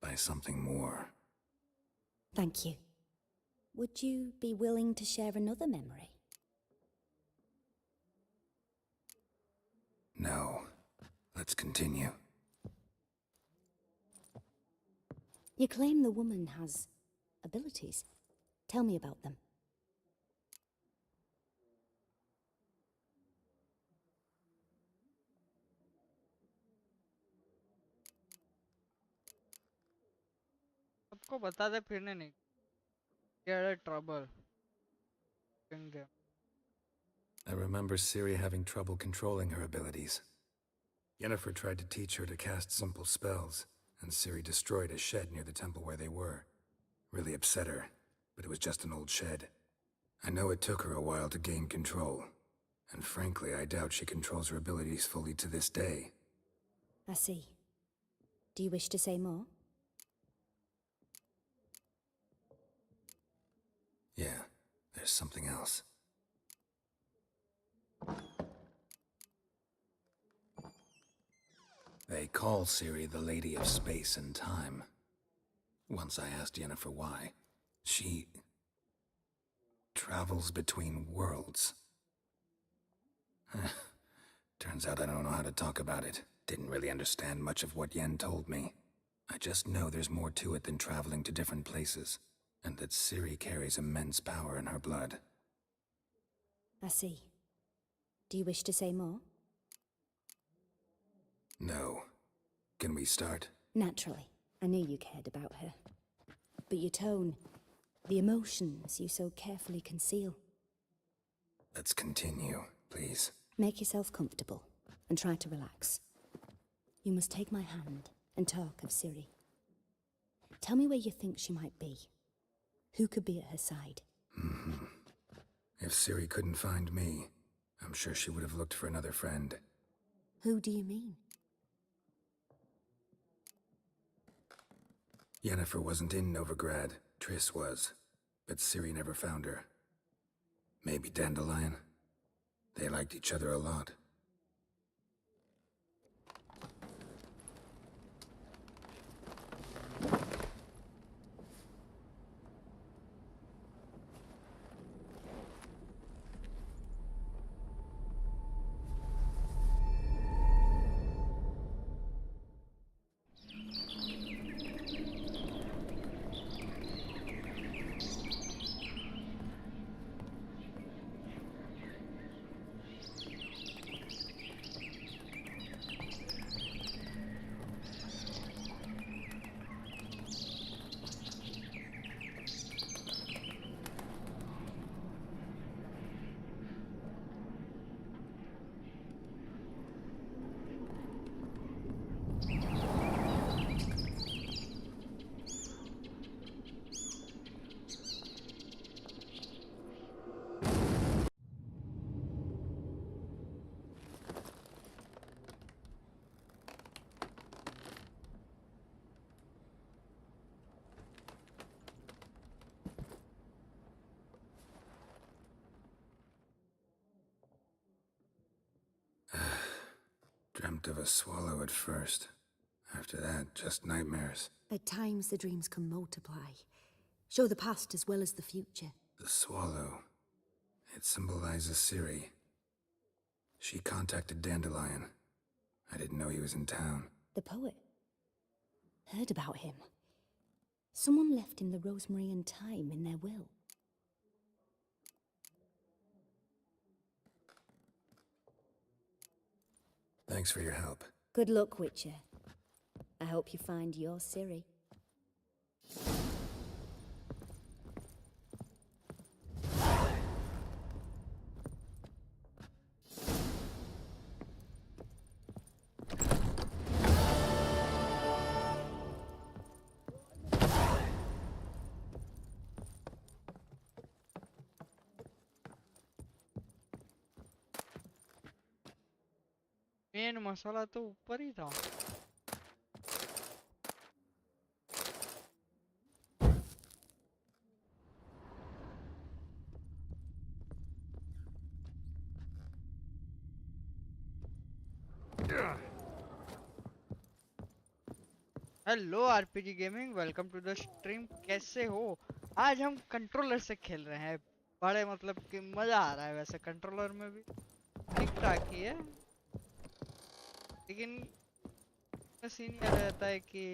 By something more. Thank you. Would you be willing to share another memory? No. Let's continue. You claim the woman has abilities. Tell me about them. सबको बता दे फिरने नहीं। Get trouble. I remember Ciri having trouble controlling her abilities. Yennefer tried to teach her to cast simple spells, and Ciri destroyed a shed near the temple where they were. Really upset her, but it was just an old shed. I know it took her a while to gain control, and frankly, I doubt she controls her abilities fully to this day. I see. Do you wish to say more? Yeah, there's something else. They call Ciri the Lady of Space and Time. Once I asked Yennefer why. She... travels between worlds. Turns out I don't know how to talk about it. Didn't really understand much of what Yen told me. I just know there's more to it than traveling to different places, and that Ciri carries immense power in her blood. I see. Do you wish to say more? No. Can we start? Naturally. I knew you cared about her. But your tone, the emotions you so carefully conceal. Let's continue, please. Make yourself comfortable and try to relax. You must take my hand and talk of Ciri. Tell me where you think she might be. Who could be at her side? If Ciri couldn't find me, I'm sure she would have looked for another friend. Who do you mean? Yennefer wasn't in Novigrad. Triss was. But Ciri never found her. Maybe Dandelion? They liked each other a lot. Dreamt of a swallow at first. After that, just nightmares. At times, the dreams can multiply, show the past as well as the future. The swallow. It symbolizes Ciri. She contacted Dandelion. I didn't know he was in town. The poet. Heard about him. Someone left him the rosemary and thyme in their will. Thanks for your help. Good luck, Witcher. I hope you find your Ciri. Main मसाला तो ऊपर ही था। Hello RPG gaming, welcome to the stream. कैसे हो? आज हम controller से खेल रहे हैं। बड़े मतलब कि मजा आ रहा है। वैसे कंट्रोलर में भी ठीक ठाक ही है, लेकिन सीन ये रहता है कि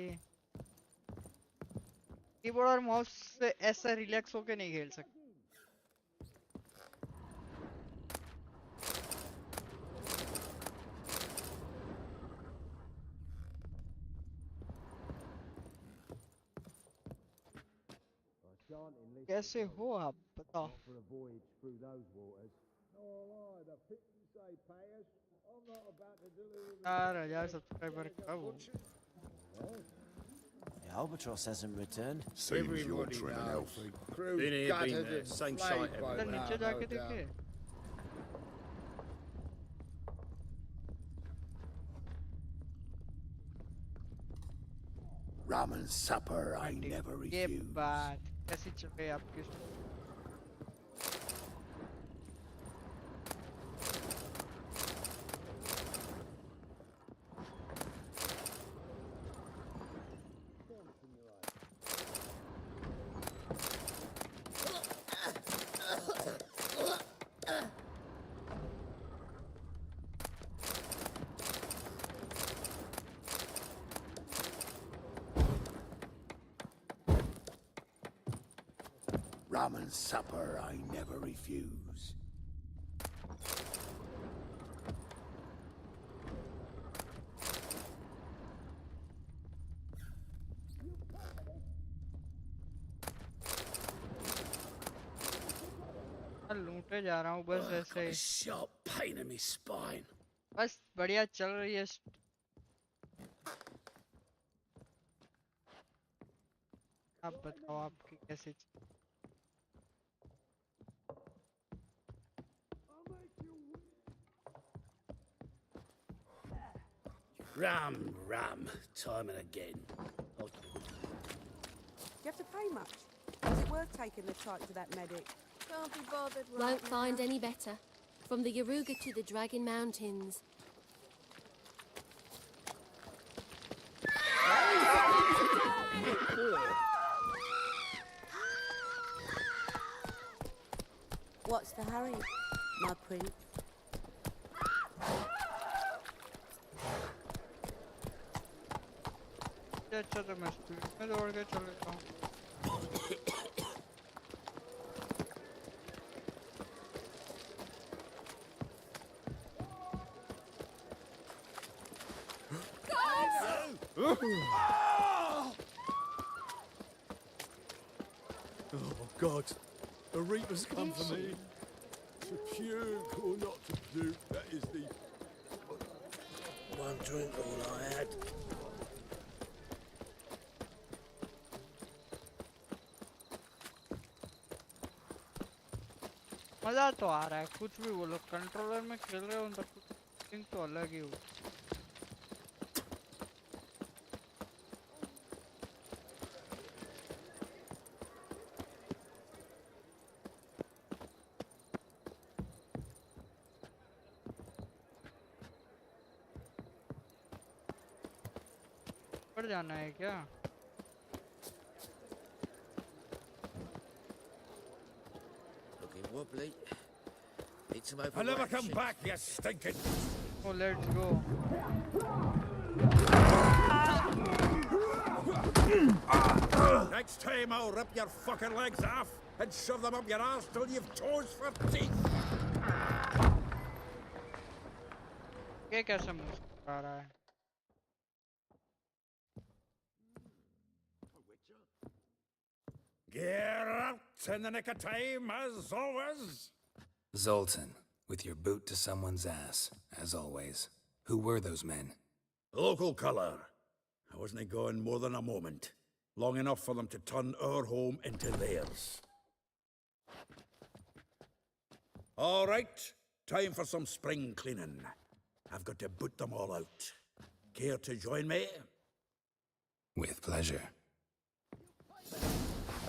कीबोर्ड और माउस से ऐसा रिलैक्स होके नहीं खेल सकते। कैसे हो आप बताओ? 4,000 सब्सक्राइबर कब हो? The albatross hasn't returned. Seems you're trimming elf. Been here, been there. Same site everywhere. नीचे जाके देखिए। Rum and supper I never ये refuse. बात कैसी चल रही है आपकी? Rum and supper I never refuse. लूटे जा रहा हूँ बस ऐसे ही। Sharp pain in my spine. बस बढ़िया चल रही है। आप बताओ आपकी कैसी Rum, time and again. Do you have to pay much? Is it worth taking the type to that medic? Can't be bothered right Won't now. Find any better. From the Yaruga to the Dragon Mountains. What's the hurry, my prince? अच्छा तो मैं speed में दौड़ के चल लेता हूँ। Oh, God. The Reaper's come for me. To puke or not to puke, that is the... One drink all I had. मजा तो आ रहा है। कुछ भी बोलो, कंट्रोलर में खेल रहे हो तो तो अलग ही हो। अंदर जाना है क्या? Looking wobbly. Need some I'll never come overreaction. back, you stinking. Oh, let's go. Next time I'll rip your fucking legs off and shove them up your arse till you've toes for teeth. ये कैसे मुंह आ रहा है? Geralt in the nick of time, as always. Zoltan, with your boot to someone's ass, as always. Who were those men? Local colour. I wasn't gone more than a moment. Long enough for them to turn our home into theirs. All right, time for some spring cleaning. I've got to boot them all out. Care to join me? With pleasure.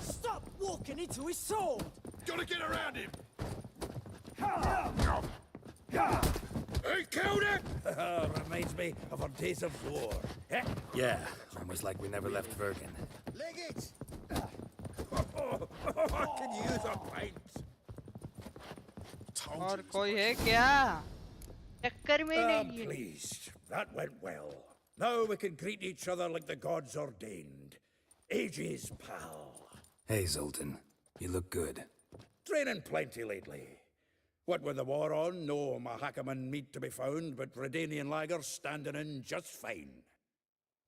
Stop walking into his sword! Gotta get around him! He killed it! Reminds me of our days of war. Yeah, almost like we never left Vergen. Leg it! I could use a pint. और कोई है क्या? टक्कर में I'm नहीं है. pleased. That went well. Now we can greet each other like the gods ordained. Ages, pal. Hey, Zoltan. You look good. Training plenty lately. What with the war on, no Mahakaman meat to be found, but Redanian lager standing in just fine.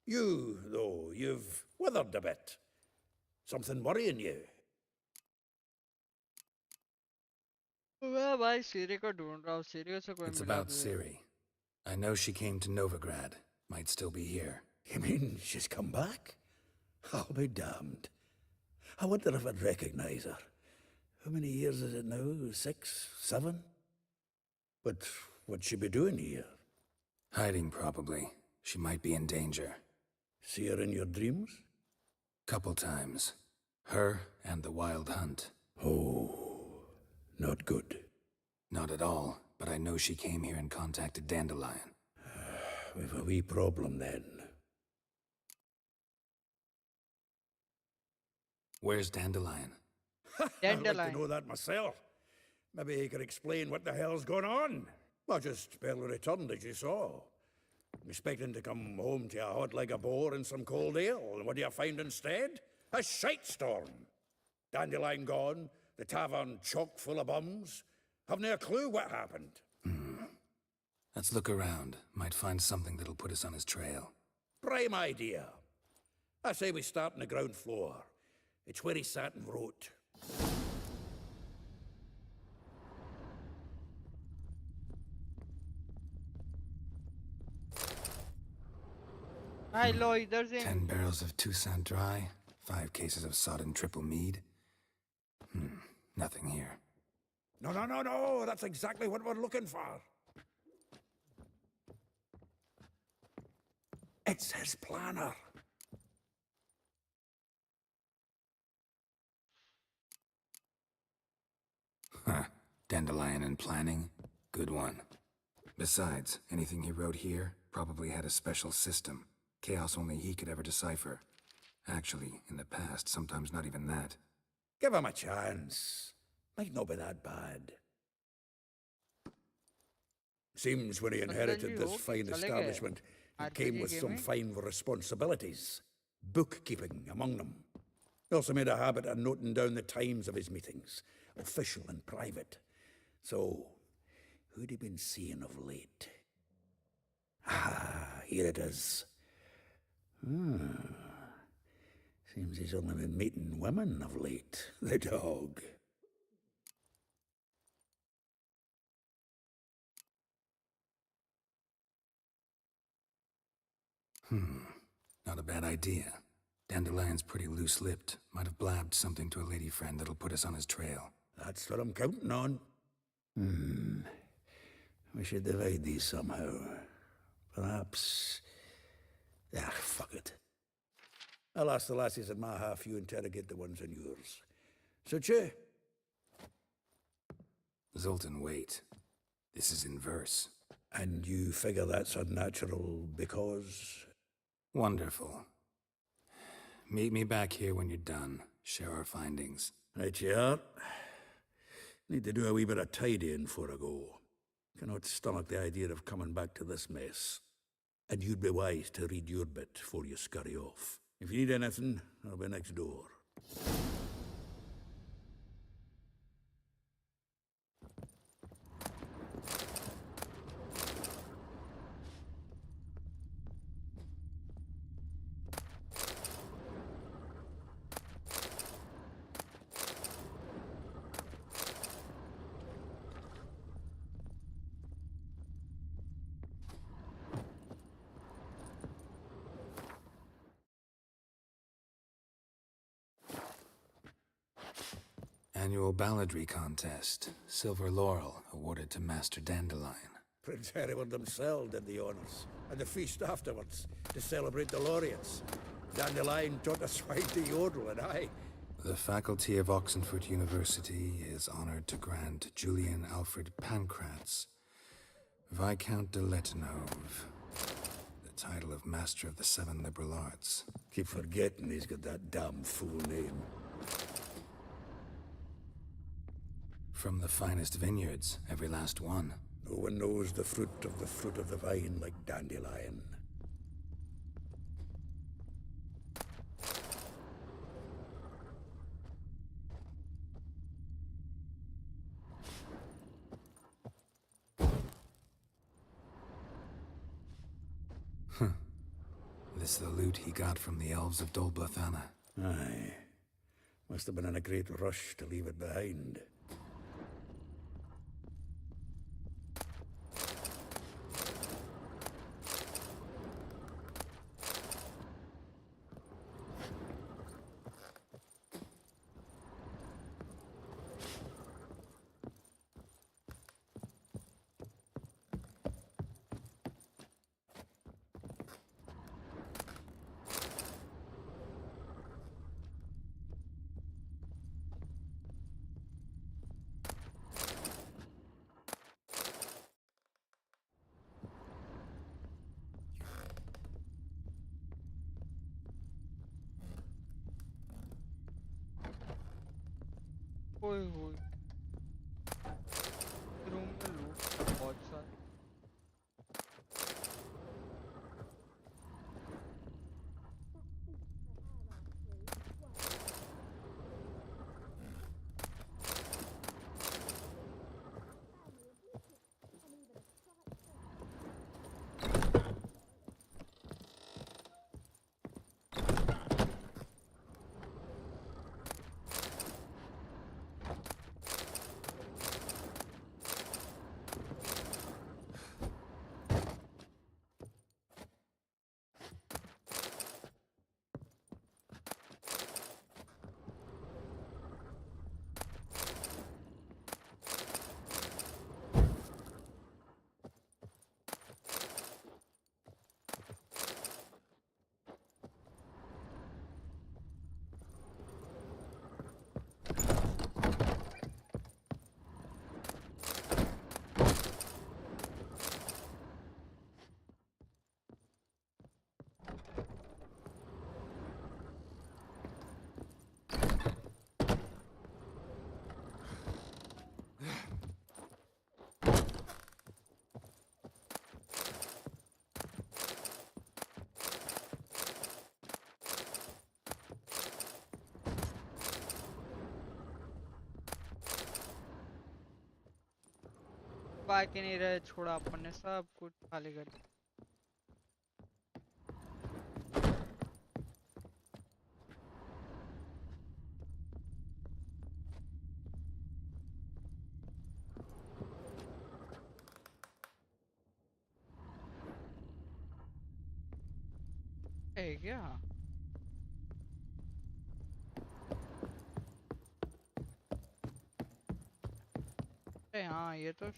You, though, you've withered a bit. Something worrying you? मैं भाई सीरी को ढूंढ रहा हूँ. सीरी से कोई It's मिला about भी है. Ciri. I know she came to Novigrad. Might still be here. You mean she's come back? I'll be damned. I wonder if I'd recognize her. How many years is it now? 6, 7? But what'd she be doing here? Hiding, probably. She might be in danger. See her in your dreams? Couple times. Her and the Wild Hunt. Oh, not good. Not at all, but I know she came here and contacted Dandelion. We've a wee problem then. Where's Dandelion? I'd like to know that myself. Maybe he could explain what the hell's going on. I just barely returned, as you saw. Expecting to come home to a hot like a boar and some cold ale, and what do you find instead? A shite storm. Dandelion gone, the tavern chock full of bums. Haven't a clue what happened. Let's look around. Might find something that'll put us on his trail. Prime idea. I say we start on the ground floor. It's where he sat and wrote. Hi, लो इधर से. 10 barrels of Toussaint Dry, 5 cases of sodden triple mead. Nothing here. No, that's exactly what we're looking for. It's his planner. Huh. Dandelion and planning? Good one. Besides, anything he wrote here probably had a special system. Chaos only he could ever decipher. Actually, in the past, sometimes not even that. Give him a chance. Might not be that bad. Seems when he inherited this fine establishment, it came with some fine responsibilities. Bookkeeping among them. He also made a habit of noting down the times of his meetings, official and private. So, who'd he been seeing of late? Ah, here it is. Seems he's only been meeting women of late, the dog. Not a bad idea. Dandelion's pretty loose-lipped. Might have blabbed something to a lady friend that'll put us on his trail. That's what I'm counting on. We should divide these somehow. Perhaps... Ah, fuck it. I'll ask the lassies in my half, you interrogate the ones in yours. Suit you? Zoltan, wait. This is in verse. And you figure that's unnatural because... Wonderful. Meet me back here when you're done. Share our findings. Right you are. Need to do a wee bit of tidying before I go. Cannot stomach the idea of coming back to this mess. And you'd be wise to read your bit before you scurry off. If you need anything, I'll be next door. Annual balladry contest. Silver laurel awarded to Master Dandelion. Prince Hereward himself did the honours, and the feast afterwards, to celebrate the laureates. Dandelion taught us swine to yodel, and I... The faculty of Oxenford University is honored to grant Julian Alfred Pancratz, Viscount de Letenhove, the title of Master of the Seven Liberal Arts. Keep forgetting he's got that damn fool name. From the finest vineyards, every last one. No one knows the fruit of the vine like Dandelion. This the loot he got from the elves of Dol Blathanna. Aye. Must have been in a great rush to leave it behind. ओए होए room में लूट बहुत सारे बाकी नहीं रहे छोड़ा अपन ने सब कुछ खाली कर दिया है क्या अरे हाँ ये तो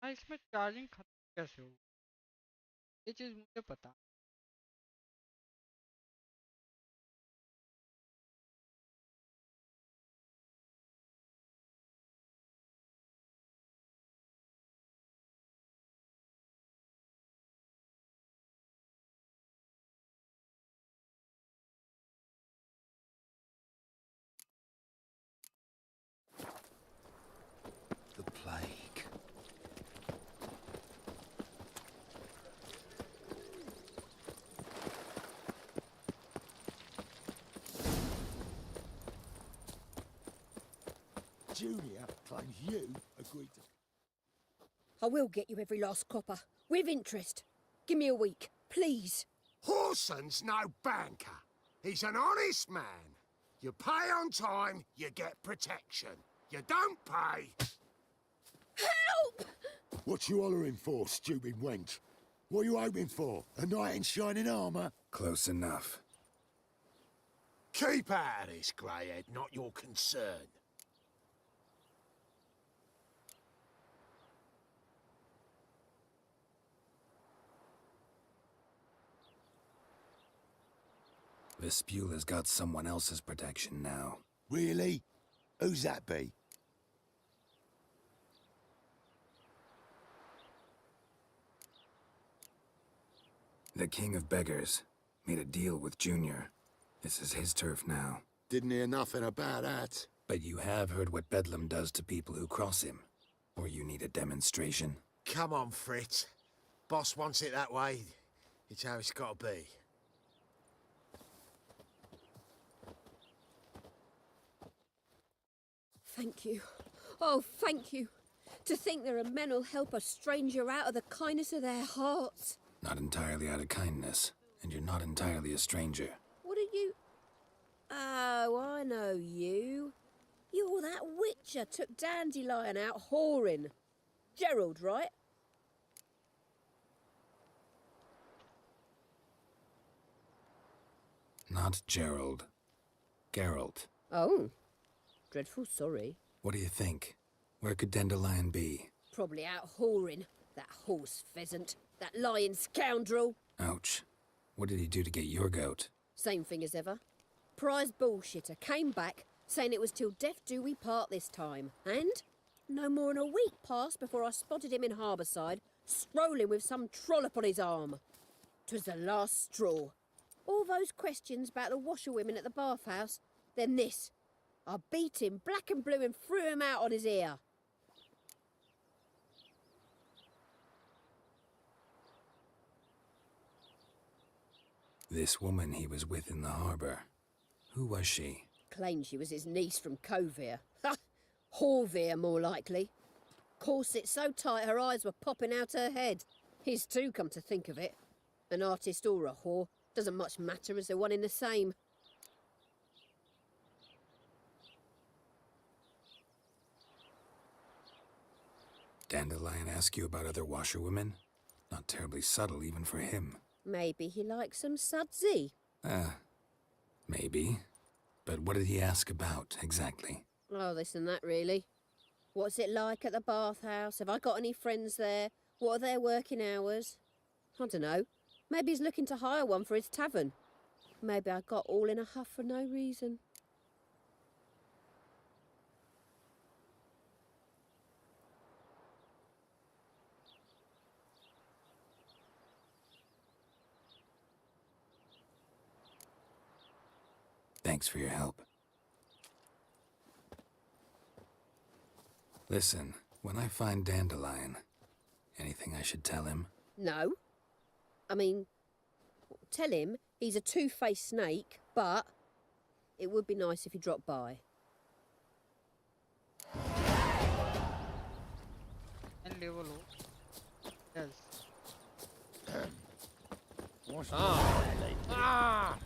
हाँ इसमें चार्जिंग खत्म कैसे हो, ये चीज मुझे पता। The plague. Junior claims you agreed to... I will get you every last copper, with interest. Give me a week, please. Horson's no banker. He's an honest man. You pay on time, you get protection. You don't pay... Help! What you hollering for, stupid wench? What you hoping for? A knight in shining armour? Close enough. Keep out of this, greyhead, not your concern. Vespula's got someone else's protection now. Really? Who's that be? The King of Beggars made a deal with Junior. This is his turf now. Didn't hear nothing about that. But you have heard what Bedlam does to people who cross him. Or you need a demonstration? Come on, Fritz. Boss wants it that way. It's how it's got to be. Thank you. Oh, thank you. To think there are men who'll help a stranger out of the kindness of their hearts. Not entirely out of kindness, and you're not entirely a stranger. What are you... Oh, I know you. You're that witcher took Dandelion out whoring. Geralt, right? Not Gerald. Geralt. Oh. Dreadful sorry. What do you think? Where could Dandelion be? Probably out whoring. That horse pheasant. That lying scoundrel. Ouch. What did he do to get your goat? Same thing as ever. Prize bullshitter came back, saying it was till death do we part this time. And no more than a week passed before I spotted him in Harbourside, strolling with some trollop on his arm. 'Twas the last straw. All those questions about the washerwomen at the bathhouse, then this. I beat him black and blue and threw him out on his ear. This woman he was with in the harbour. Who was she? Claimed she was his niece from Kovir. Ha! Horvir, more likely. Corset so tight her eyes were popping out her head. His too, come to think of it. An artist or a whore. Doesn't much matter as they're one in the same. Dandelion ask you about other washerwomen? Not terribly subtle even for him. Maybe he likes some sudsy. Maybe. But what did he ask about, exactly? Oh, this and that, really. What's it like at the bathhouse? Have I got any friends there? What are their working hours? I don't know. Maybe he's looking to hire one for his tavern. Maybe I got all in a huff for no reason. Thanks for your help. Listen, when I find Dandelion, anything I should tell him? No. I mean, tell him he's a two-faced snake, but it would be nice if he dropped by. And level low. Yes. Ah!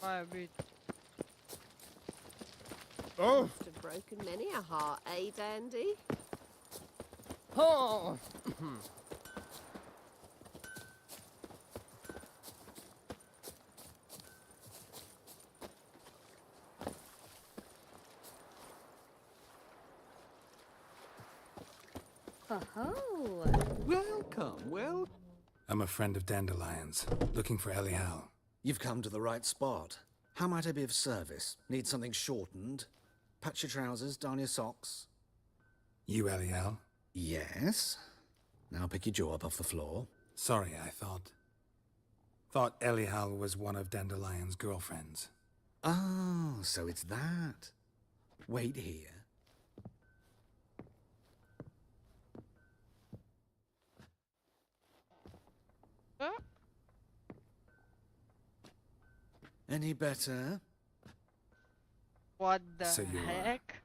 Why we Must have broken many a heart, eh, Dandy? Oh! Oh. Welcome, well... I'm a friend of Dandelion's, looking for Gadareelaal. You've come to the right spot. How might I be of service? Need something shortened? Patch your trousers, darn your socks? You Gadareelaal? Yes. Now pick your jaw up off the floor. Sorry, I thought Gadareelaal was one of Dandelion's girlfriends. Oh, so it's that. Wait here. Any better? What the So you are- heck?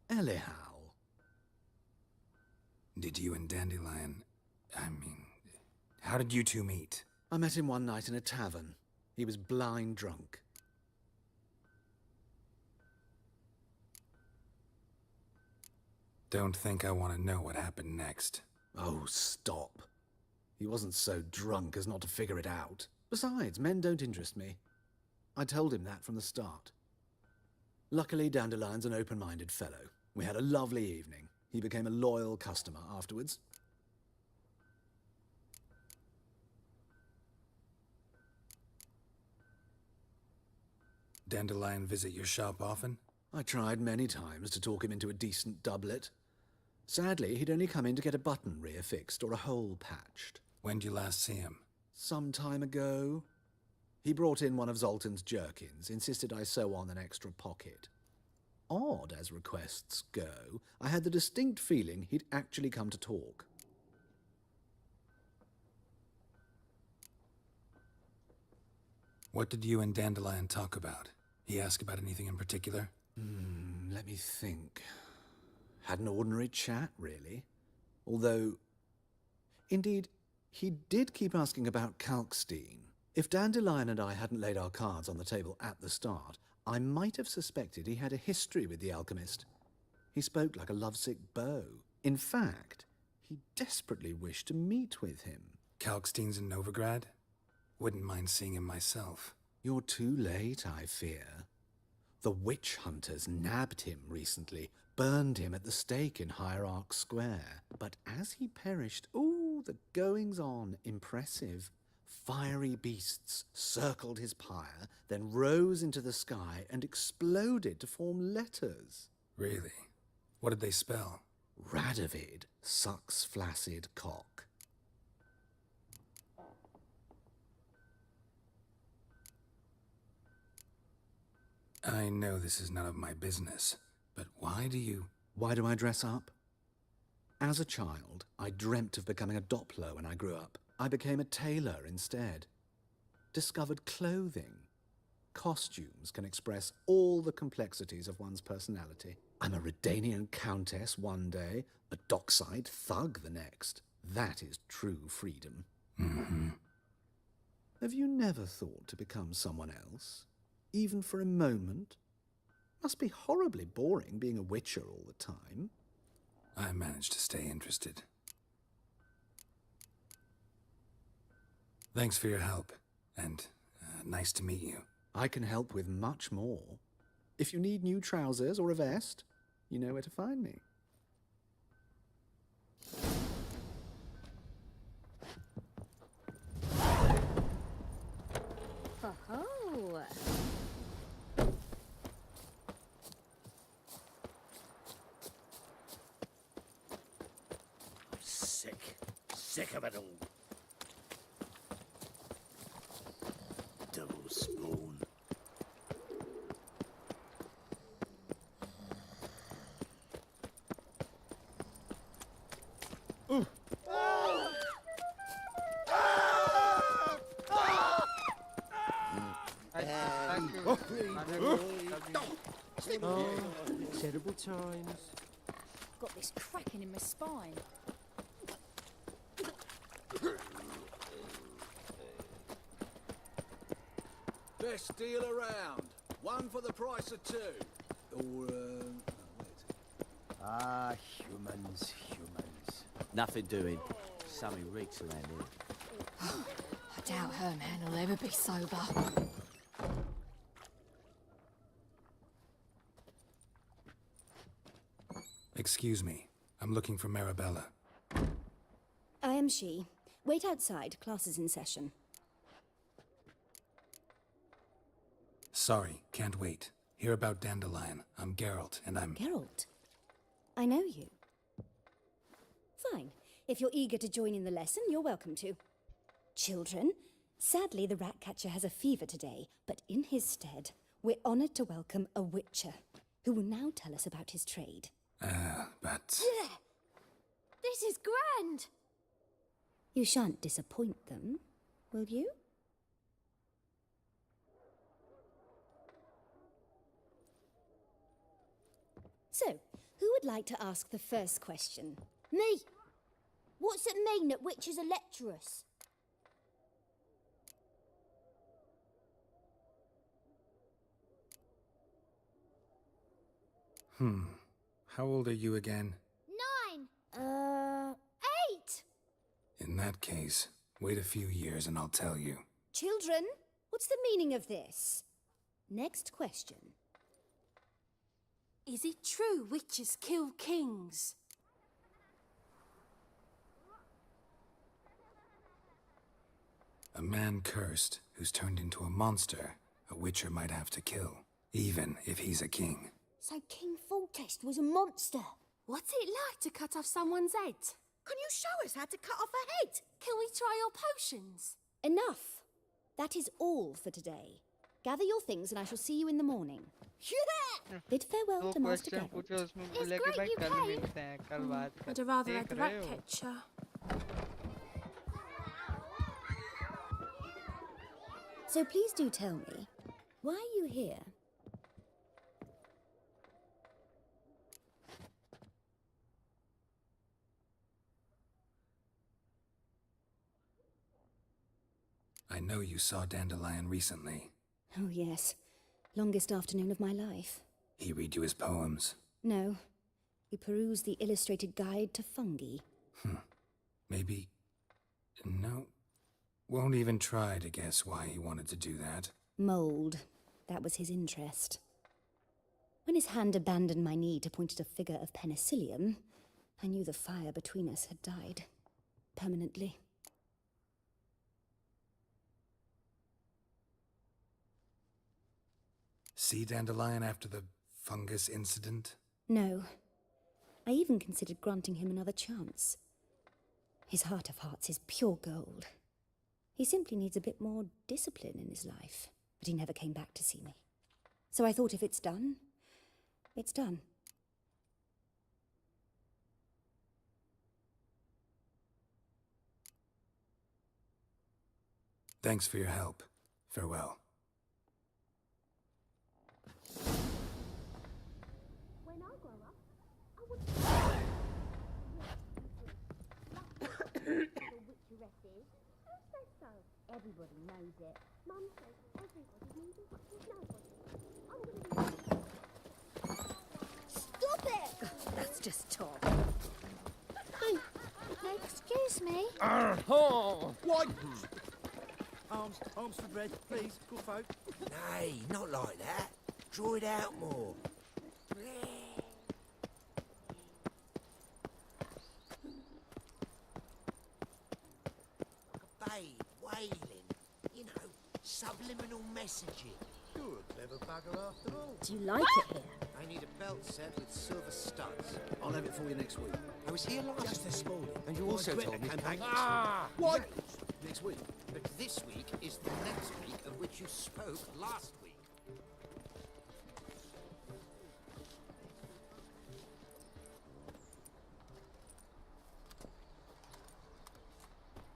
Gadareelaal. Did you and Dandelion... how did you two meet? I met him one night in a tavern. He was blind drunk. Don't think I want to know what happened next. Oh, stop. He wasn't so drunk as not to figure it out. Besides, men don't interest me. I told him that from the start. Luckily, Dandelion's an open-minded fellow. We had a lovely evening. He became a loyal customer afterwards. Dandelion visit your shop often? I tried many times to talk him into a decent doublet. Sadly, he'd only come in to get a button rear-fixed or a hole patched. When'd you last see him? Some time ago. He brought in one of Zoltan's jerkins, insisted I sew on an extra pocket. Odd as requests go, I had the distinct feeling he'd actually come to talk. What did you and Dandelion talk about? He asked about anything in particular? Let me think. Had an ordinary chat, really. Although, indeed, he did keep asking about Kalkstein. If Dandelion and I hadn't laid our cards on the table at the start, I might have suspected he had a history with the alchemist. He spoke like a lovesick beau. In fact, he desperately wished to meet with him. Kalkstein's in Novigrad? Wouldn't mind seeing him myself. You're too late, I fear. The witch hunters nabbed him recently, burned him at the stake in Hierarch Square. But as he perished, ooh, the goings-on, impressive. Fiery beasts circled his pyre, then rose into the sky and exploded to form letters. Really? What did they spell? Radovid sucks flaccid cock. I know this is none of my business, but why do you... Why do I dress up? As a child, I dreamt of becoming a Doppler when I grew up. I became a tailor instead. Discovered clothing. Costumes can express all the complexities of one's personality. I'm a Redanian countess one day, a dockside thug the next. That is true freedom. Mm-hmm. Have you never thought to become someone else? Even for a moment? Must be horribly boring being a witcher all the time. I managed to stay interested. Thanks for your help, and nice to meet you. I can help with much more. If you need new trousers or a vest, you know where to find me. Oh. Sick of it all. Double spoon. Terrible times. Got this cracking in my spine. Best deal around. One for the price of two. Or, humans. Nothing doing. Sammy reeks around here. I doubt Herman will ever be sober. Excuse me. I'm looking for Marabella. I am she. Wait outside. Class is in session. Sorry, can't wait. Hear about Dandelion. I'm Geralt, and I'm... Geralt? I know you. Fine. If you're eager to join in the lesson, you're welcome to. Children, sadly the Ratcatcher has a fever today, but in his stead, we're honored to welcome a Witcher, who will now tell us about his trade. But... Yeah. This is grand. You shan't disappoint them, will you? So, who would like to ask the first question? Me. What's it mean that witches are lecturers? How old are you again? 9. 8. In that case, wait a few years and I'll tell you. Children, what's the meaning of this? Next question. Is it true witches kill kings? A man cursed who's turned into a monster, a witcher might have to kill, even if he's a king. So King Foltest was a monster. What's it like to cut off someone's head? Can you show us how to cut off a head? Can we try your potions? Enough. That is all for today. Gather your things and I shall see you in the morning. Yeah! Bid farewell to Master question Geralt. पूछो उसमें It's बोले कि great भाई you कल came. मिलते हैं कल बात I'd करते have rather देख had the रहे हो Ratcatcher. So please do tell me, why are you here? I know you saw Dandelion recently. Oh yes, longest afternoon of my life. He read you his poems. No, we perused the illustrated guide to fungi. Maybe... No. Won't even try to guess why he wanted to do that. Mold. That was his interest. When his hand abandoned my knee to point at a figure of penicillium, I knew the fire between us had died. Permanently. See Dandelion after the fungus incident? No. I even considered granting him another chance. His heart of hearts is pure gold. He simply needs a bit more discipline in his life. But he never came back to see me. So I thought if it's done, it's done. Thanks for your help. Farewell. When I grow up, I would... the witcheress is. Who says so? Everybody knows it. Mum says everybody means as much as nobody. I'm gonna be... Stop it! That's just talk. Oh, excuse me. What? Arms for bread, please, good folk. Nay, not like that. Draw it out more. A babe wailing. You know, subliminal messaging. You're a clever bugger after all. Do you like it here? I need a belt set with silver studs. I'll have it for you next week. I was here last Just this morning. And you My also Gwent told me came to back come- this Ah! week. What? Next week. But this week is the next week of which you spoke last week.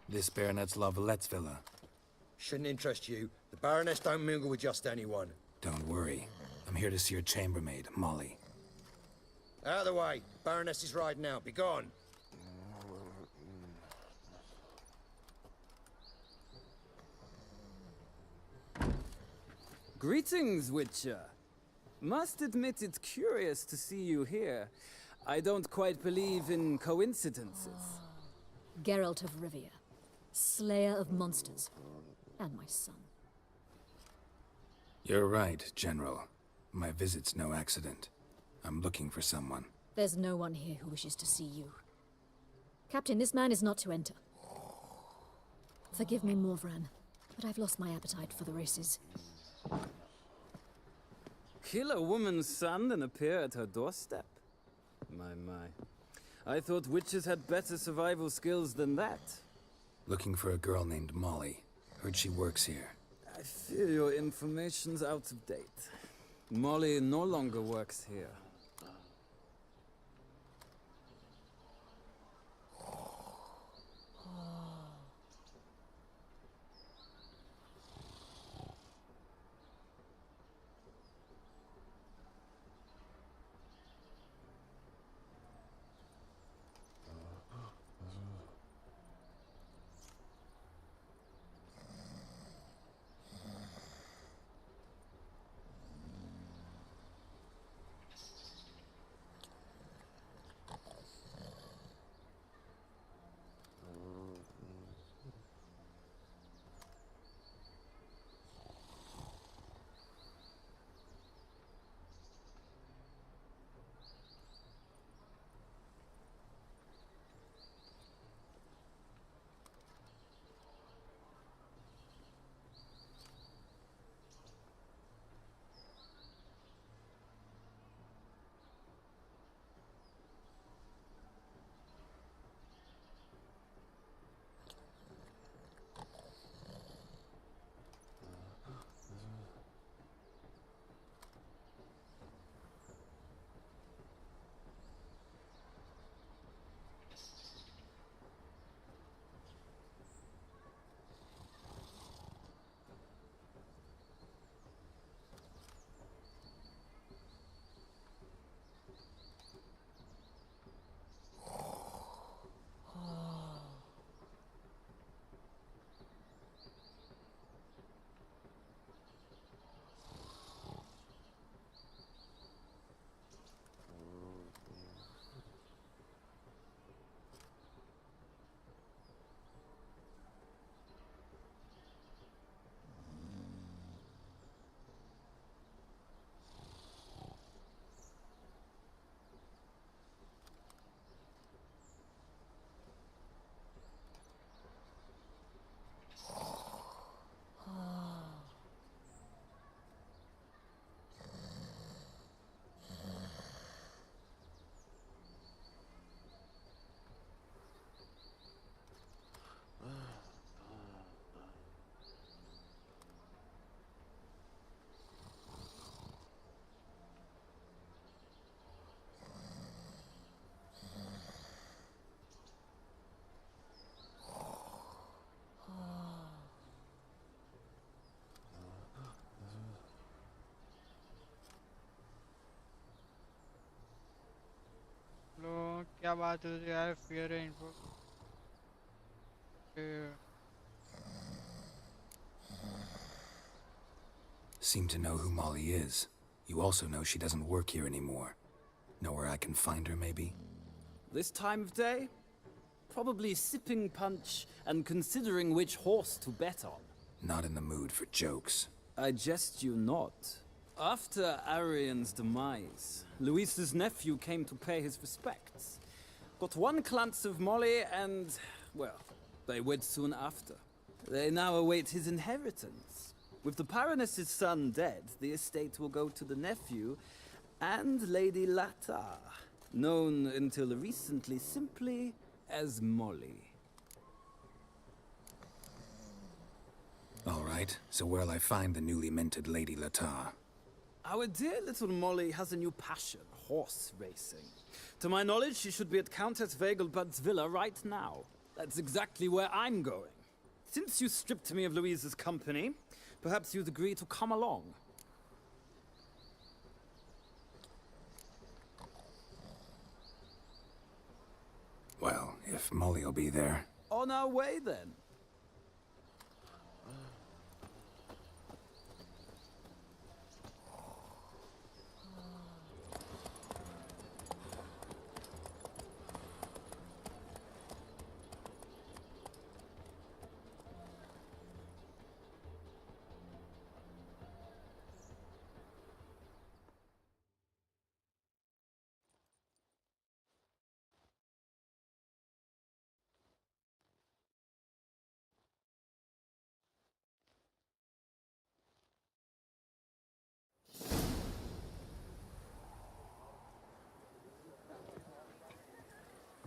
This Baronet's Lavallette's villa. Shouldn't interest you. The Baroness don't mingle with just anyone. Don't worry. I'm here to see your chambermaid, Molly. Out of the way. Baroness is riding out. Be gone. Greetings, Witcher. Must admit it's curious to see you here. I don't quite believe in coincidences. Geralt of Rivia, slayer of monsters, and my son. You're right, General. My visit's no accident. I'm looking for someone. There's no one here who wishes to see you. Captain, this man is not to enter. Forgive me, Morvran, but I've lost my appetite for the races. Kill a woman's son and appear at her doorstep? My. I thought witches had better survival skills than that. Looking for a girl named Molly. Heard she works here. I fear your information's out of date. Molly no longer works here. लो क्या बात हो रही है fear info Seem to know who Molly is. You also know she doesn't work here anymore. Know where I can find her, maybe? This time of day? Probably sipping punch and considering which horse to bet on. Not in the mood for jokes. I jest you not. After Arian's demise, Luis's nephew came to pay his respects. Got one glance of Molly and, well, they wed soon after. They now await his inheritance. With the Baroness's son dead, the estate will go to the nephew and Lady Latar, known until recently simply as Molly. All right, so where'll I find the newly minted Lady Latar? Our dear little Molly has a new passion, horse racing. To my knowledge, she should be at Countess Vegelbud's villa right now. That's exactly where I'm going. Since you stripped me of Louise's company, perhaps you'd agree to come along. Well, if Molly'll be there. On our way, then.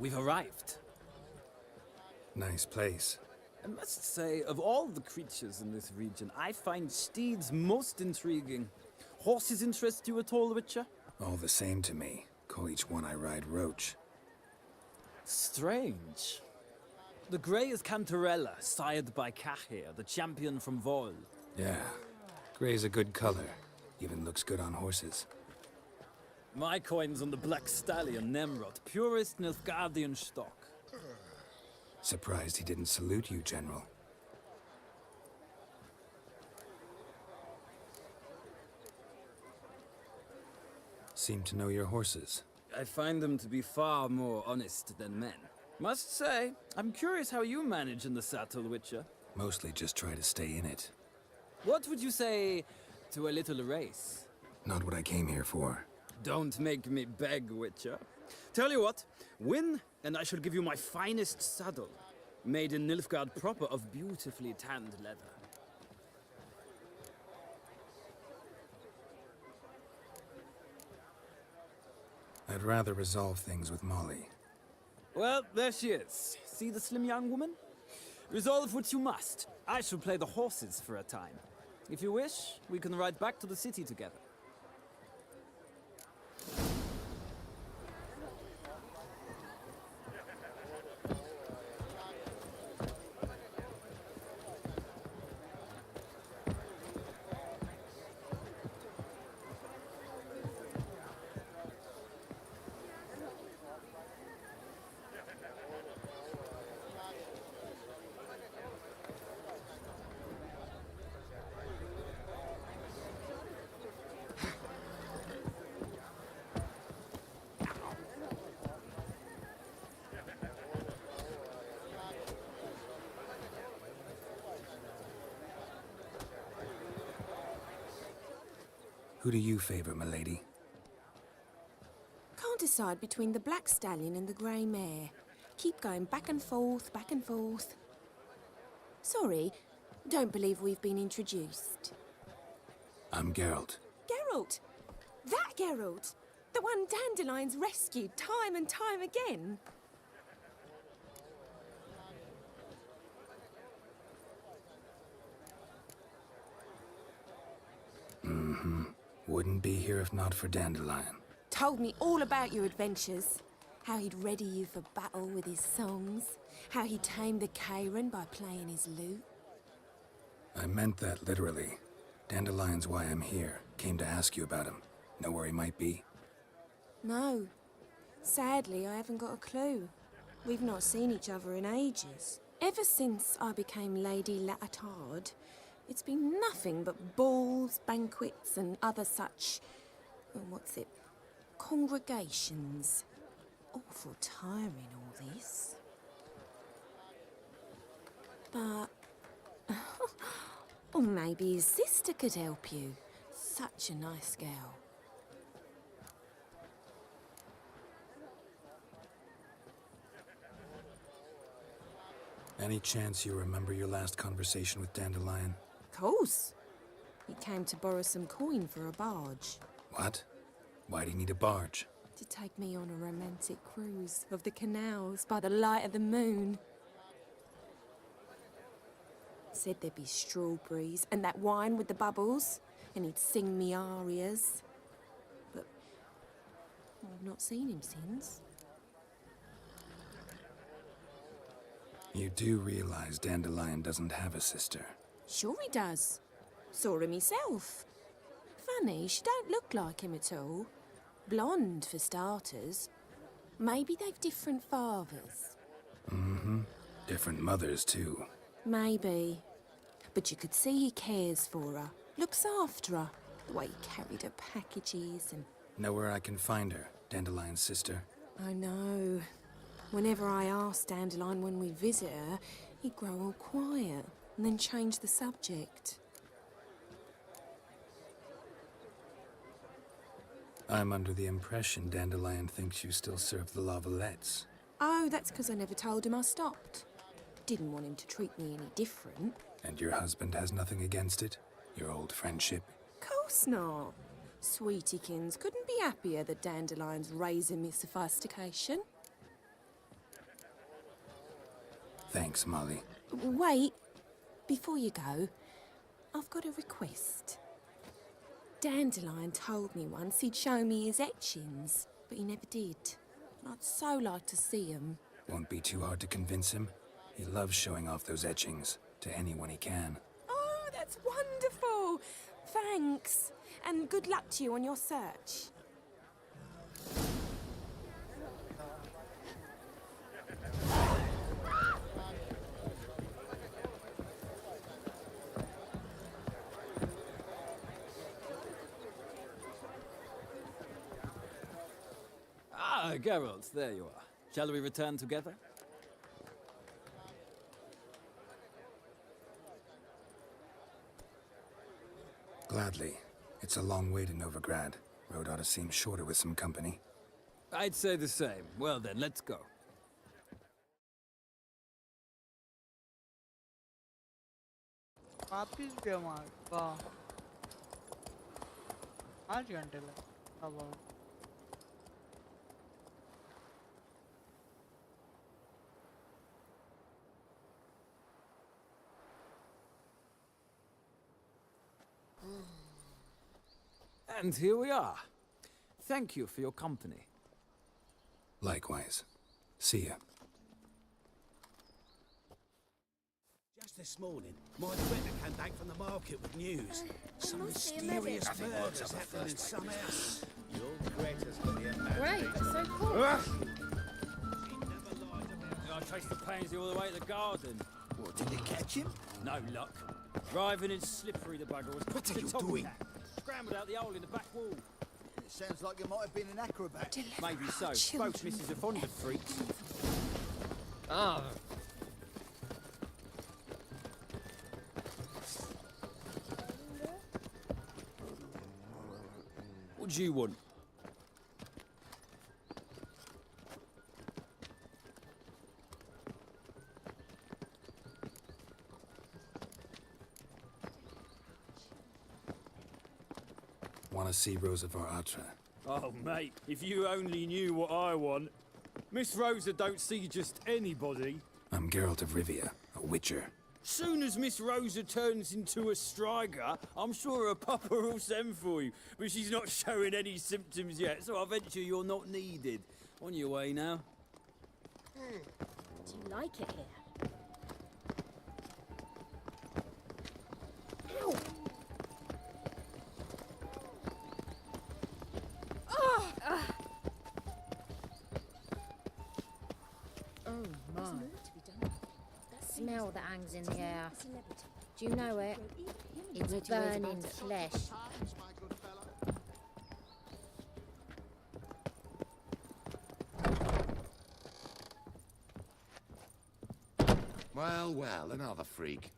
we've arrived. Nice place. I must say, of all the creatures in this region, I find steeds most intriguing. Horses interest you at all, Witcher? All the same to me. Call each one I ride Roach. Strange. The grey is Cantarella, sired by Cahir, the champion from Vol. Yeah. Gray's a good color. Even looks good on horses. My coin's on the Black Stallion, Nemrod, purest Nilfgaardian stock. Surprised he didn't salute you, General. Seem to know your horses. I find them to be far more honest than men. Must say, I'm curious how you manage in the saddle, Witcher. Mostly just try to stay in it. What would you say to a little race? Not what I came here for. Don't make me beg, Witcher. Tell you what, win, and I shall give you my finest saddle. Made in Nilfgaard proper of beautifully tanned leather. I'd rather resolve things with Molly. Well, there she is. See the slim young woman? Resolve what you must. I shall play the horses for a time. If you wish, we can ride back to the city together. Who do you favor, milady? Can't decide between the Black Stallion and the Grey Mare. Keep going back and forth, back and forth. Sorry, don't believe we've been introduced. I'm Geralt. Geralt! That Geralt! The one Dandelion's rescued time and time again. Mm-hmm. Wouldn't be here if not for Dandelion. Told me all about your adventures. How he'd ready you for battle with his songs. How he tamed the Kairan by playing his lute. I meant that literally. Dandelion's why I'm here. Came to ask you about him. Know where he might be? No. Sadly, I haven't got a clue. We've not seen each other in ages. Ever since I became Lady Latard, it's been nothing but balls, banquets, and other such... congregations. Awful tiring, all this. But... or maybe his sister could help you. Such a nice girl. Any chance you remember your last conversation with Dandelion? Course. He came to borrow some coin for a barge. What? Why'd he need a barge? To take me on a romantic cruise of the canals by the light of the moon. Said there'd be strawberries and that wine with the bubbles, and he'd sing me arias. But I've not seen him since. You do realize Dandelion doesn't have a sister? Sure he does. Saw him himself. Funny, she don't look like him at all. Blonde, for starters. Maybe they've different fathers. Mm-hmm. Different mothers, too. Maybe. But you could see he cares for her. Looks after her. The way he carried her packages and... Know where I can find her, Dandelion's sister? I know. Whenever I asked Dandelion when we visit her, he'd grow all quiet and then change the subject. I'm under the impression Dandelion thinks you still serve the Lavalettes. Oh, that's because I never told him I stopped. Didn't want him to treat me any different. And your husband has nothing against it? Your old friendship? Course not. Sweetiekins couldn't be happier that Dandelion's raising me sophistication. Thanks, Molly. Wait, before you go, I've got a request. Dandelion told me once he'd show me his etchings, but he never did. I'd so like to see them. Won't be too hard to convince him. He loves showing off those etchings to anyone he can. Oh, that's wonderful! Thanks, and good luck to you on your search. Ah, Geralt, there you are. Shall we return together? Gladly. It's a long way to Novigrad. Road ought to seem shorter with some company. I'd say the same. Well then, let's go. वापिस भी हमारे वाह 5 घंटे लगे अब And here we are. Thank you for your company. Likewise. See ya. Just this morning, my Greta came back from the market with news. Some mysterious murders happening in some house. Your Greta's gonna be a man. Great, so cool. I traced the pansy all the way to the garden. What, did it catch him? No luck. Driving in slippery, the bugger was. What are you doing? Scrambled out the hole in the back wall. It sounds like you might have been an acrobat. Maybe so. Both misses are fond of freaks. Ah. What do you want? Want to see Rosa var Atra? Oh, mate, if you only knew what I want. Miss Rosa don't see just anybody. I'm Geralt of Rivia, a witcher. Soon as Miss Rosa turns into a striker, I'm sure her papa will send for you. But she's not showing any symptoms yet, so I venture you're not needed. On your way now. Do you like it here? Ow! Oh my. Smell that hangs in the air. Do you know it? It's burning flesh. Well, well, another freak.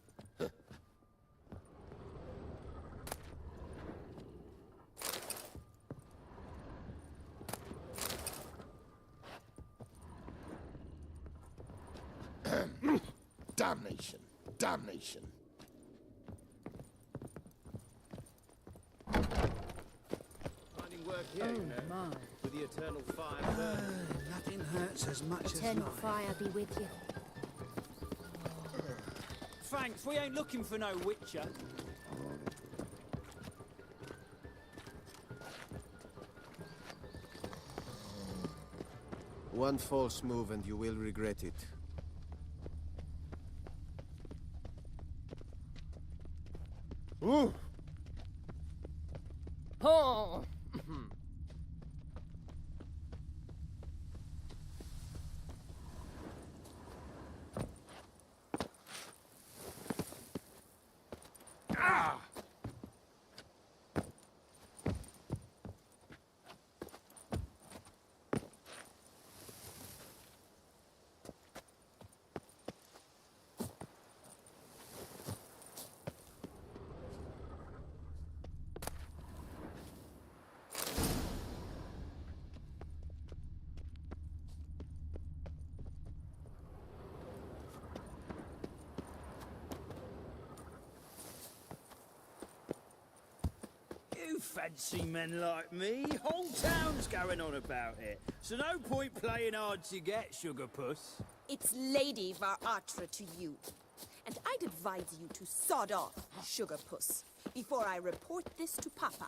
Damnation! Damnation! Finding work here, you know, my. with the eternal fire burning. Nothing hurts as much Eternal as fire be with you. Thanks, we ain't looking for no witcher. One false move and you will regret it. Ooh. Oh. Ah. You fancy men like me? Whole town's going on about it. So no point playing hard to get, sugar puss. It's Lady Var-Atra to you. And I'd advise you to sod off, sugar puss, before I report this to Papa.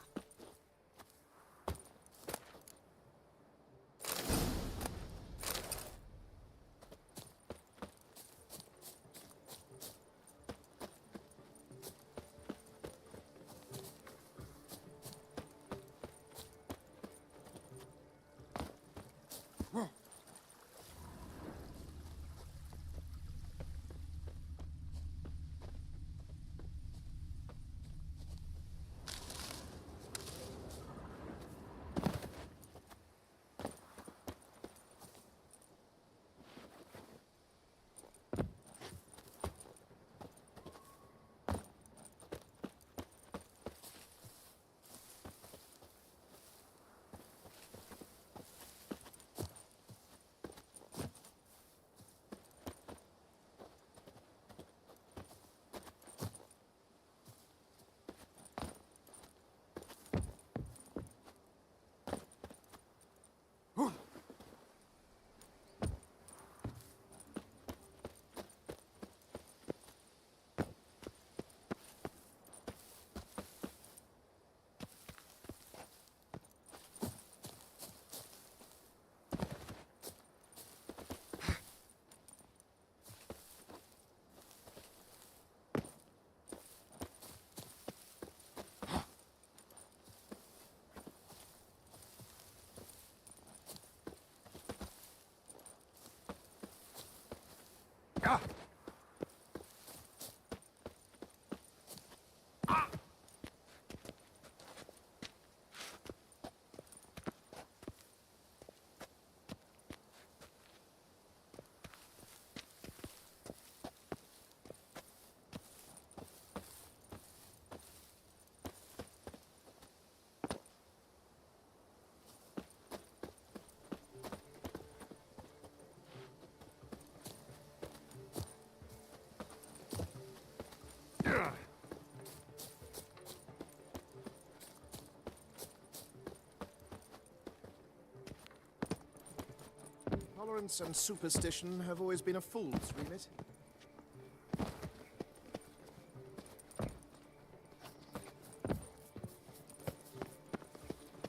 Tolerance and superstition have always been a fool's remit.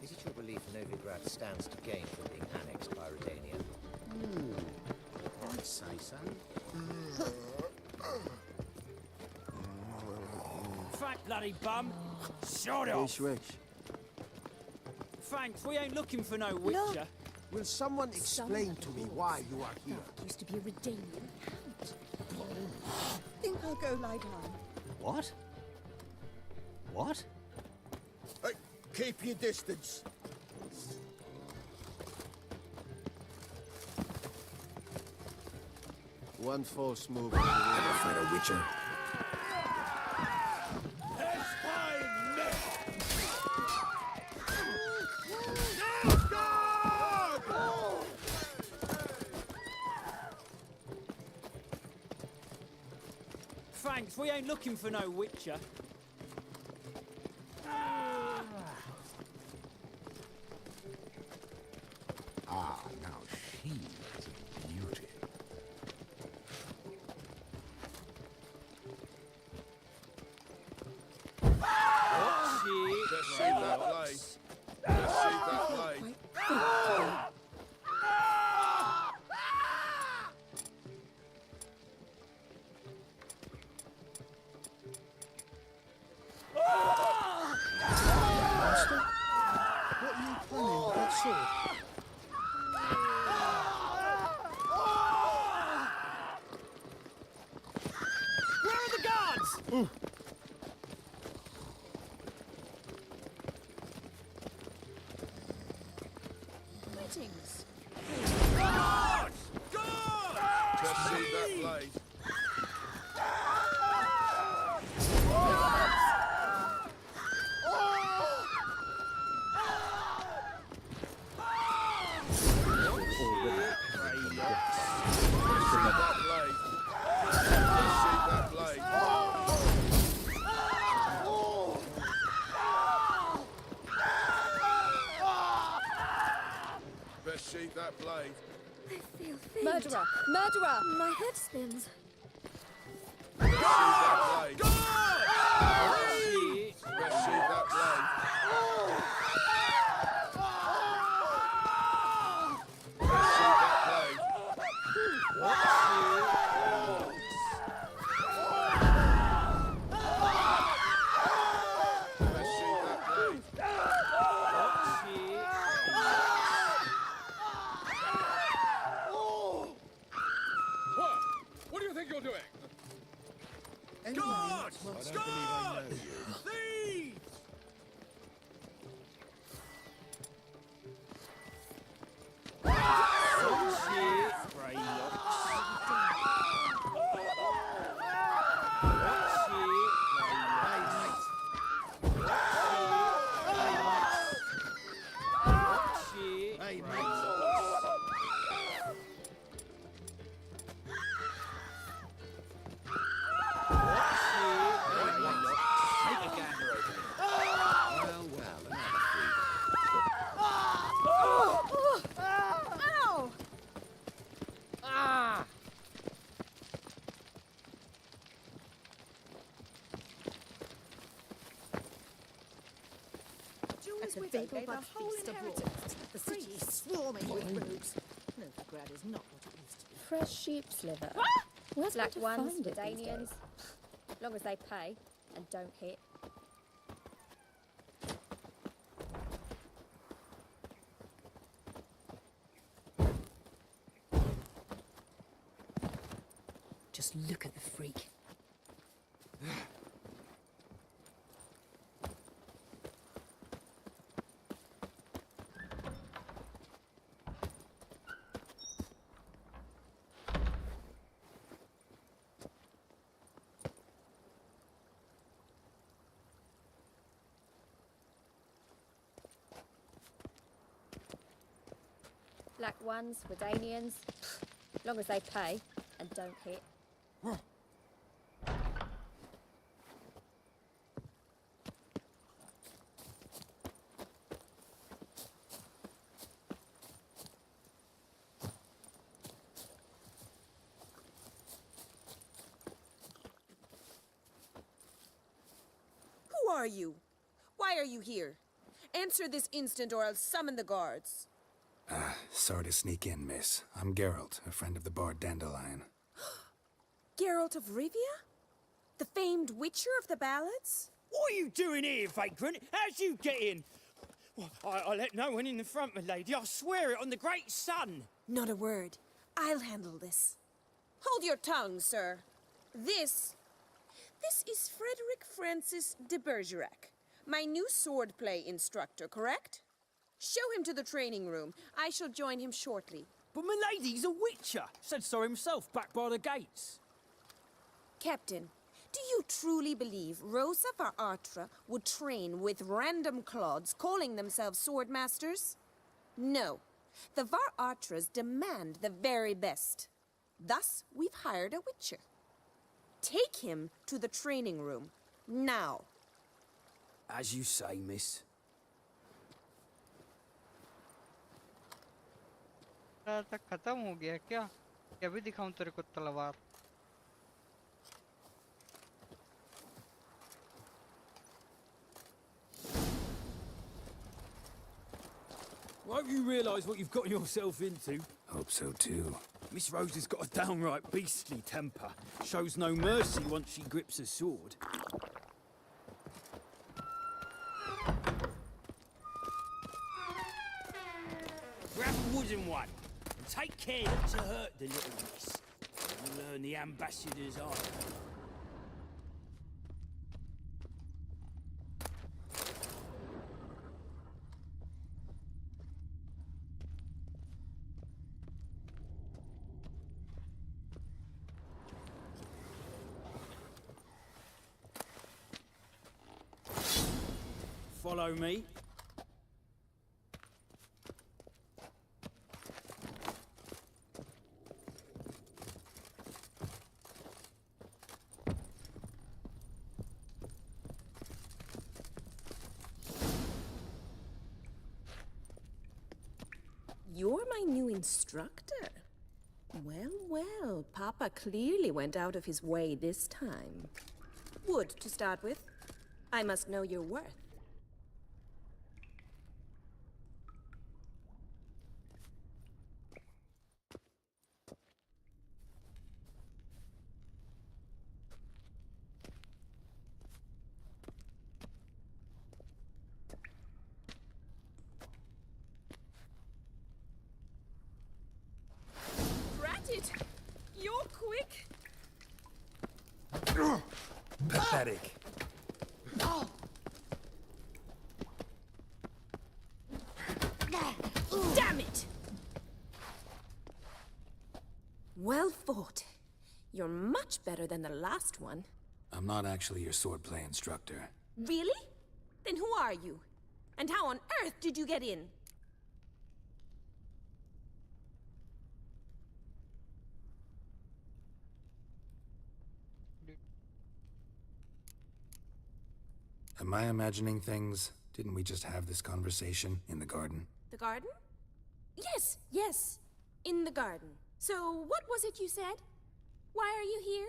Is it your belief Novigrad stands to gain from being annexed by Redania? I'd say so. Frank, bloody bum! Shut up! Wish, wish. Frank, we ain't looking for no witcher. Will someone explain to me why you are here? Used to be a Redanian count. Think I'll go lie down. What? What? Hey, keep your distance. One false move. Never fight a witcher. Frank, we ain't looking for no witcher. Ah, now she is a beauty. Just see that blade. Just see that blade. Master? What are you planning with that sword? Where are the guards? Greetings. Guard! Guard! Just see that blade. Sheathe that blade. I feel Murderer! Murderer! My head spins. Guard! Guard! Let's see that blade. Let's see that blade. Let's see that blade. What do you think you're doing? Guard! Guard! Thieves! Hey, mate. Ow! Ah! That's a big-old feast of wolves. The city is swarming with rogues. Novigrad is not what it used to be. Fresh sheep's liver. Where's Black to ones, find it these Danians. days? Long as they pay and don't hit. Just look at the freak. Black ones, Redanians. Long as they pay and don't hit. Who are you? Why are you here? Answer this instant or I'll summon the guards. Sorry to sneak in, miss. I'm Geralt, a friend of the bard Dandelion. Geralt of Rivia? The famed witcher of the ballads? What are you doing here, vagrant? How'd you get in? Well, I let no one in the front, my lady. I swear it on the great sun. Not a word. I'll handle this. Hold your tongue, sir. This is Frederick Francis de Bergerac, my new swordplay instructor, correct? Show him to the training room. I shall join him shortly. But my lady's a witcher. Said so himself back by the gates. Captain, do you truly believe Rosa var Artra would train with random clods calling themselves swordmasters? No. The var Artras demand the very best. Thus, we've hired a witcher. Take him to the training room, now. As you say, miss. तक खत्म हो गया क्या? क्या भी दिखाऊं तेरे को तलवार? Won't you realise what you've got yourself into? Hope so too. Miss Rose has got a downright beastly temper. Shows no mercy once she grips a sword. Grab a wooden one and take care not to hurt the little miss. You'll learn the ambassador's art. Follow me. You're my new instructor. Well, well, Papa clearly went out of his way this time. Wood, to start with. I must know your worth. Drat it! You're quick! Pathetic. Damn it! Well fought. You're much better than the last one. I'm not actually your swordplay instructor. Really? Then who are you? And how on earth did you get in? Am I imagining things? Didn't we just have this conversation in the garden? The garden? Yes, yes. In the garden. So, what was it you said? Why are you here?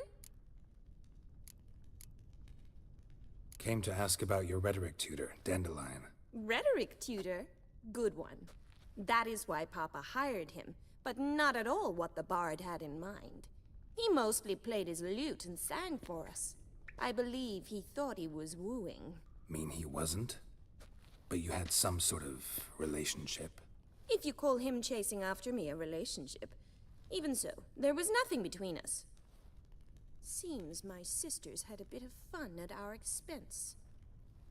Came to ask about your rhetoric tutor, Dandelion. Rhetoric tutor? Good one. That is why Papa hired him, but not at all what the bard had in mind. He mostly played his lute and sang for us. I believe he thought he was wooing. Mean he wasn't? But you had some sort of relationship? If you call him chasing after me a relationship. Even so, there was nothing between us. Seems my sisters had a bit of fun at our expense.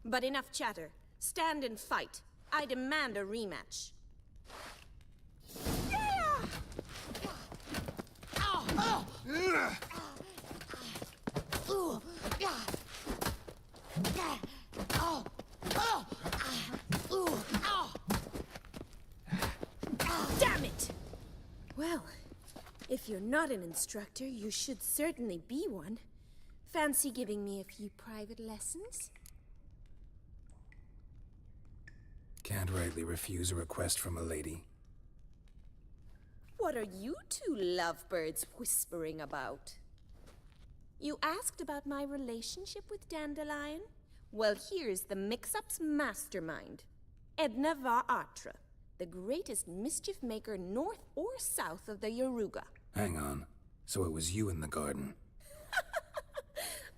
But enough chatter. Stand and fight. I demand a rematch. Damn it! Well, if you're not an instructor, you should certainly be one. Fancy giving me a few private lessons? Can't rightly refuse a request from a lady. What are you two lovebirds whispering about? You asked about my relationship with Dandelion? Well, here's the mix-up's mastermind. Edna var Atra, the greatest mischief maker north or south of the Yaruga. Hang on. So it was you in the garden?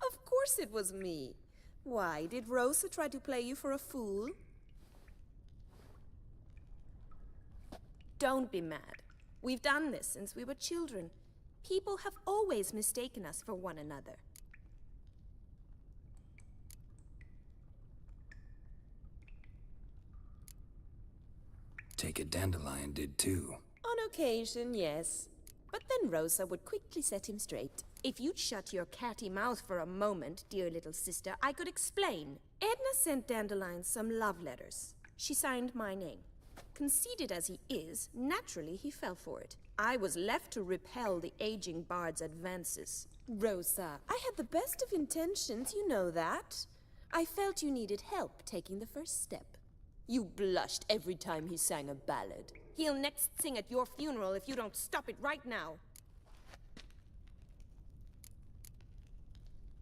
Of course it was me. Why, did Rosa try to play you for a fool? Don't be mad. We've done this since we were children. People have always mistaken us for one another. Take it Dandelion did too. On occasion, yes. But then Rosa would quickly set him straight. If you'd shut your catty mouth for a moment, dear little sister, I could explain. Edna sent Dandelion some love letters. She signed my name. Conceited as he is, naturally he fell for it. I was left to repel the aging bard's advances. Rosa, I had the best of intentions, you know that. I felt you needed help taking the first step. You blushed every time he sang a ballad. He'll next sing at your funeral if you don't stop it right now.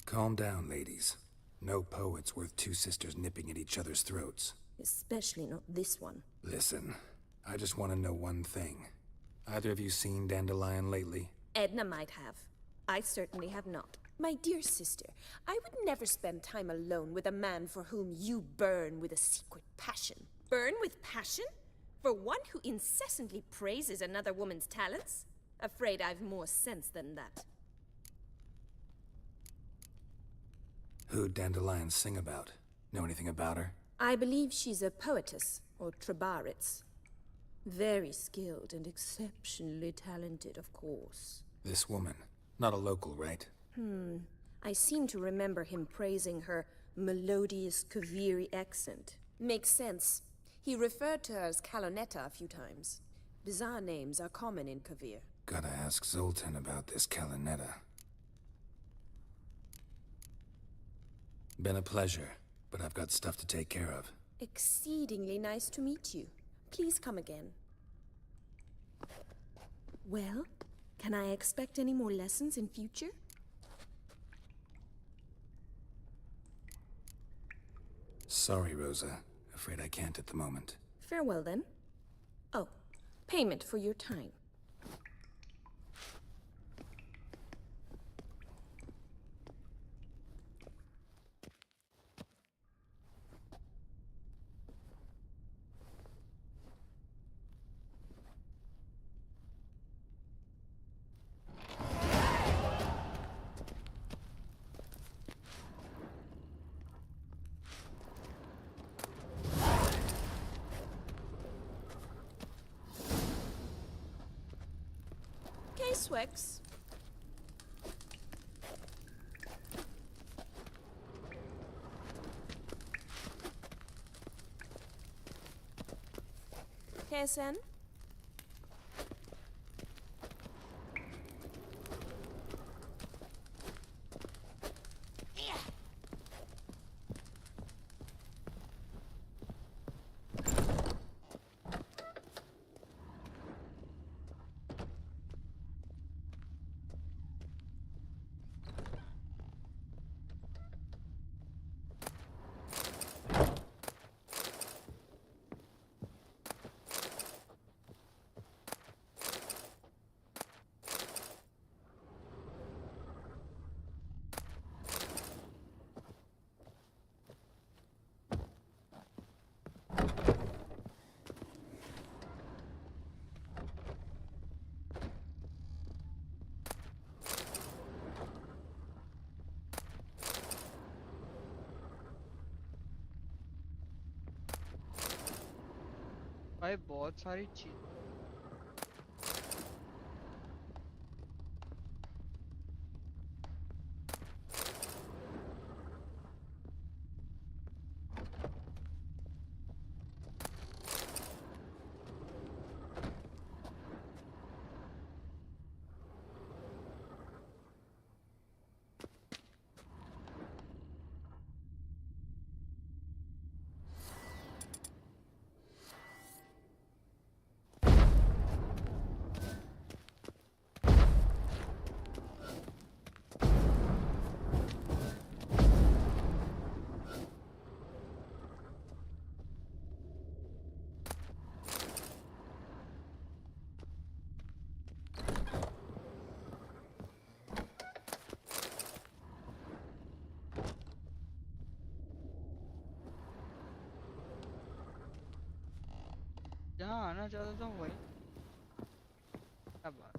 Calm down, ladies. No poet's worth two sisters nipping at each other's throats. Especially not this one. Listen, I just want to know one thing. Either of you seen Dandelion lately? Edna might have. I certainly have not. My dear sister, I would never spend time alone with a man for whom you burn with a secret passion. Burn with passion? For one who incessantly praises another woman's talents? Afraid I've more sense than that. Who'd Dandelion sing about? Know anything about her? I believe she's a poetess, or trabaritz. Very skilled and exceptionally talented, of course. This woman. Not a local, right? I seem to remember him praising her melodious Kaviri accent. Makes sense. He referred to her as Kalonetta a few times. Bizarre names are common in Kavir. Gotta ask Zoltan about this Kalonetta. Been a pleasure, but I've got stuff to take care of. Exceedingly nice to meet you. Please come again. Well, Can I expect any more lessons in future? Sorry, Rosa. Afraid I can't at the moment. Farewell then. Oh, payment for your time. Swix. KSN? भाई बहुत सारी चीज जहाँ आना चाहता था वही क्या बात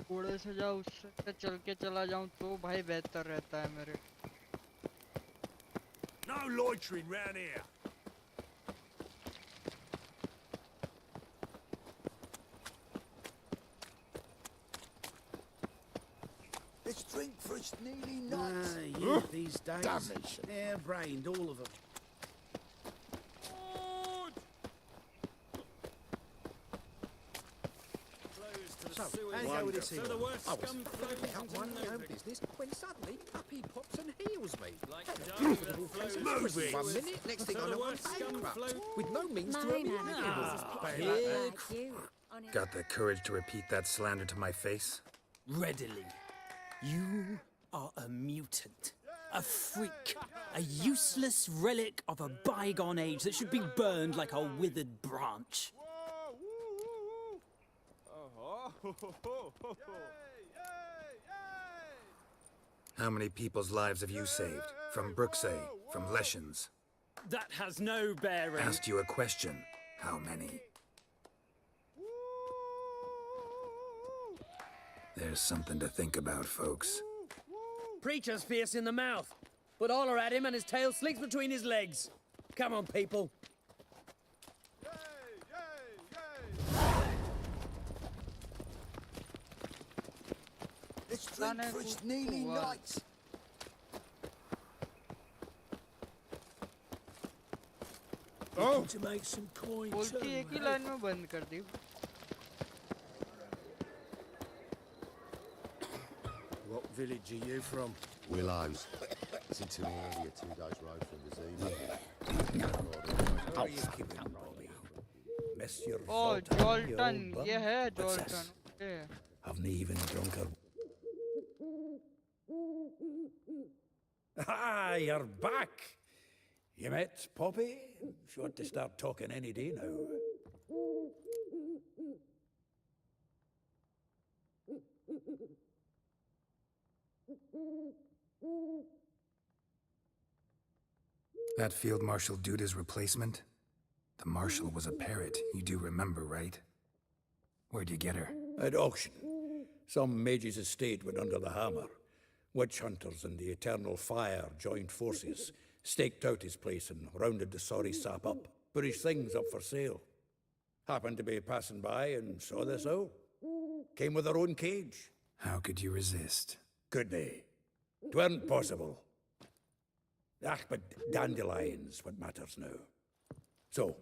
घोड़े से जाओ उससे चल के चला जाऊं तो भाई बेहतर रहता है मेरे No loitering round here. Let's drink for it's nearly night. You these days, hair-brained, all of them. So, how you go with this here? I was going to pick up one of my own business when suddenly Puppy pops and heals me. Move it! 1 minute, next thing I know I'm bankrupt, with no means to earn Got the courage to repeat that slander to my face? Readily. You are a mutant. A freak. A useless relic of a bygone age that should be burned like a withered branch. How many people's lives have you saved? From Brooksay, from Leshens? That has no bearing. Asked you a question. How many? There's something to think about, folks. Preacher's fierce in the mouth, but holler at him and his tail slinks between his legs. Come on, people. Let's drink for its nearly night. Oh. To make some coin बोलती एक ही line में बंद कर दी. What village are you from? Willows. It's into me area, 2 days' road from the Zima. How are you keeping, Bobby? Mess your Oh, Jolton. ये है Jolton. Okay. Haven't even drunk a... Ah, you're back. You met Poppy? She ought to start talking any day now. That Field Marshal Duda's replacement? The Marshal was a parrot, you do remember, right? Where'd you get her? At auction. Some mage's estate went under the hammer. Witch hunters and the Eternal Fire joined forces, staked out his place and rounded the sorry sap up. Put his things up for sale. Happened to be passing by and saw this out. Came with her own cage. How could you resist? Could they? 'Tweren't possible. Ah, but dandelions what matters now. So,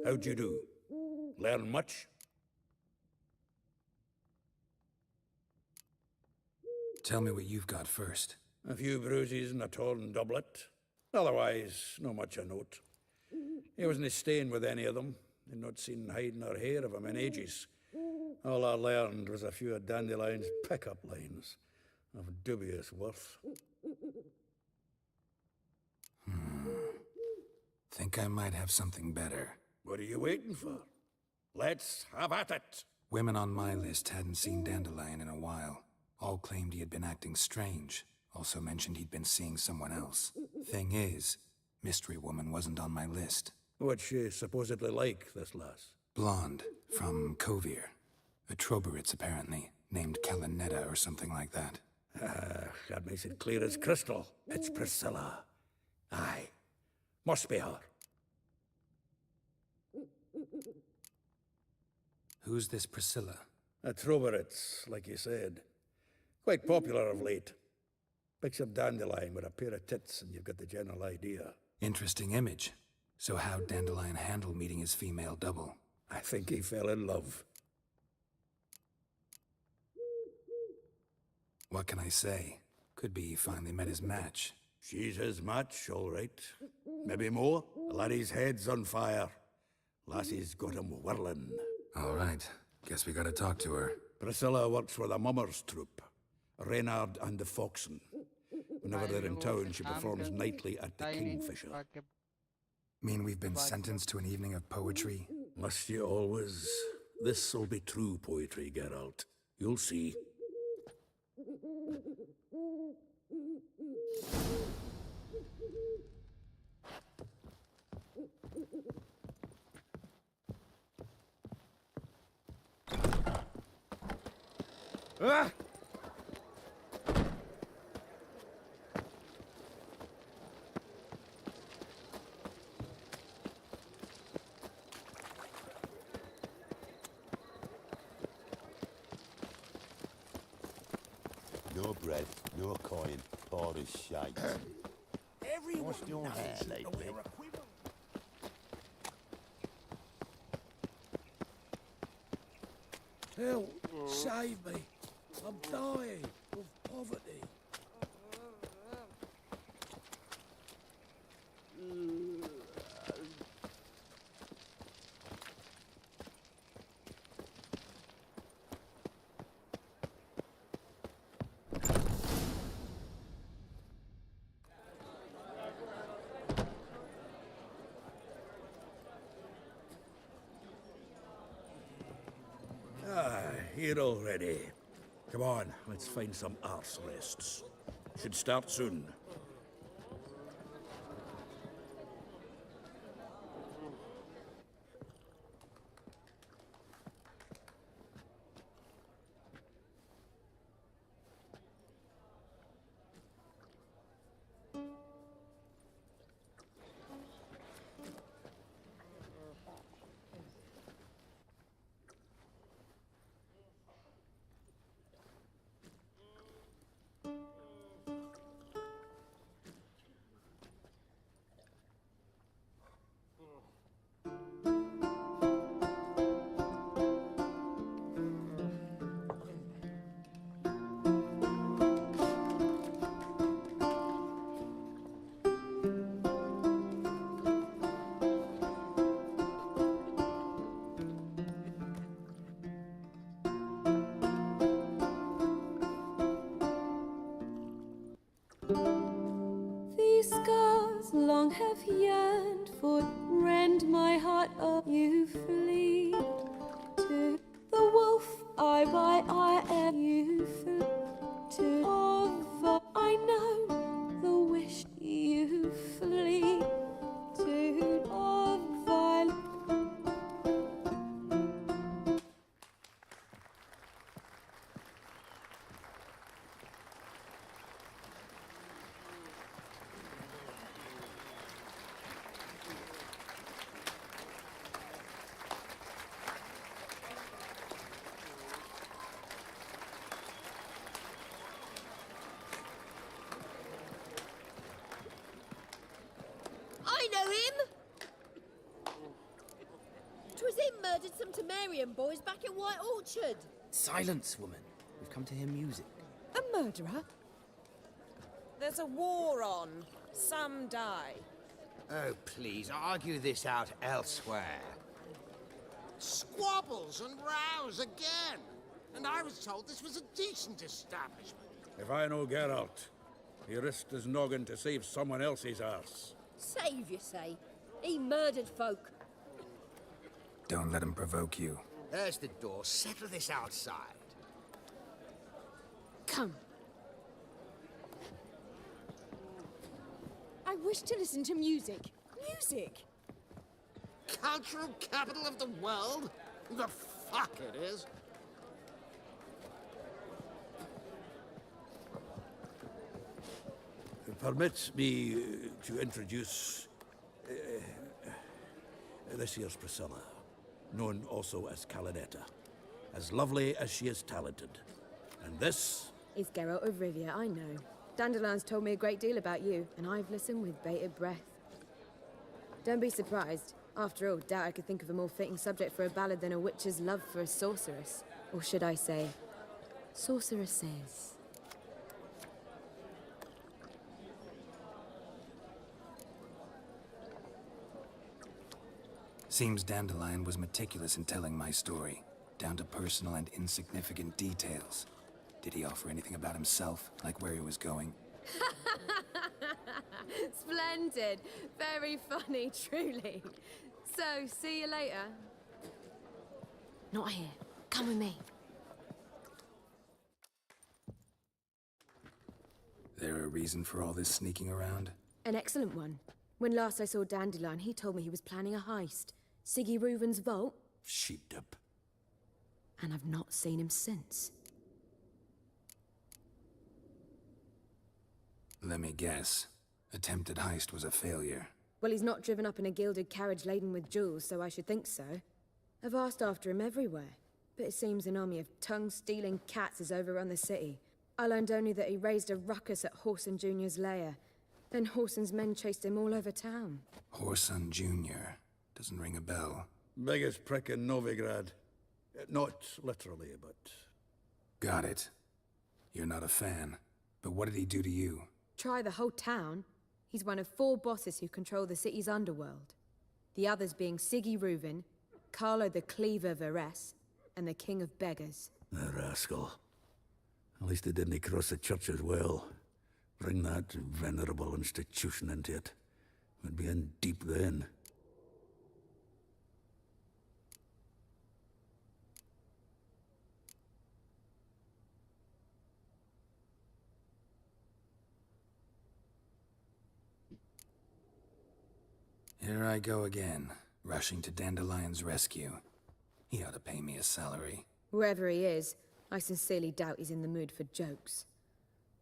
how'd you do? Learn much? Tell me what you've got first. A few bruises and a torn doublet. Otherwise, no much a note. He wasn't staying with any of them. They'd not seen hide nor hair of him in ages. All I learned was a few of Dandelion's pickup lines of dubious worth. Think I might have something better. What are you waiting for? Let's have at it. Women on my list hadn't seen Dandelion in a while. All claimed he had been acting strange. Also mentioned he'd been seeing someone else. Thing is, Mystery Woman wasn't on my list. What's she supposedly like, this lass? Blonde, from Kovir. A Troberitz, apparently, named Kalanetta or something like that. That makes it clear as crystal. It's Priscilla. Aye. Must be her. Who's this Priscilla? A Troberitz, like you said. Quite popular of late. Picture Dandelion with a pair of tits and you've got the general idea. Interesting image. So how'd Dandelion handle meeting his female double? I think he fell in love. What can I say? Could be he finally met his match. She's his match, all right. Maybe more. Laddie's head's on fire. Lassie's got him whirling. All right. Guess we gotta talk to her. Priscilla works for the Mummers troupe. Reynard and the Foxen. Whenever they're in town, she performs nightly at the Kingfisher. Mean we've been sentenced to an evening of poetry? Must you always? This'll be true poetry, Geralt. You'll see. Ah! No bread, no coin, poor as shite. Everyone What's your hair lately? Help! Save me! I'm dying of poverty. here already. Come on, let's find some arse rests. Should start soon. These scars long have yearned for, rend my heart, oh, you flee to the wolf, eye by eye, and you flee to of I know the wish you flee to of violence. I know him! 'Twas him murdered some Temerian boys back in White Orchard. Silence, woman. We've come to hear music. A murderer? There's a war on. Some die. Oh, please, argue this out elsewhere. Squabbles and rows again. And I was told this was a decent establishment. If I know Geralt, he risked his noggin to save someone else's arse. Save, you say? He murdered folk. Don't let him provoke you. There's the door. Settle this outside. Come. I wish to listen to music. Music! Cultural capital of the world? The fuck it is. Permit me to introduce this here's Priscilla, known also as Calinetta, as lovely as she is talented. And this is Geralt of Rivia, I know. Dandelion's told me a great deal about you, and I've listened with bated breath. Don't be surprised. After all, doubt I could think of a more fitting subject for a ballad than a witch's love for a sorceress. Or should I say, sorceresses. Seems Dandelion was meticulous in telling my story, down to personal and insignificant details. Did he offer anything about himself, like where he was going? Splendid. Very funny, truly. So, see you later. Not here. Come with me. There a reason for all this sneaking around? An excellent one. When last I saw Dandelion, he told me he was planning a heist. Siggy Reuven's vault. sheepdip. And I've not seen him since. Let me guess. Attempted heist was a failure. Well, he's not driven up in a gilded carriage laden with jewels, so I should think so. I've asked after him everywhere, but it seems an army of tongue-stealing cats has overrun the city. I learned only that he raised a ruckus at Whoreson Jr.'s lair. Then Whoreson's men chased him all over town. Whoreson Jr. Doesn't ring a bell. Biggest prick in Novigrad. Not literally, but... Got it. You're not a fan. But what did he do to you? Try the whole town. He's one of 4 bosses who control the city's underworld. The others being Siggy Reuven, Carlo the Cleaver Varese, and the King of Beggars. The rascal. At least he didn't cross the church as well. Bring that venerable institution into it. We'd be in deep then. Here I go again, rushing to Dandelion's rescue. He ought to pay me a salary. Whoever he is, I sincerely doubt he's in the mood for jokes.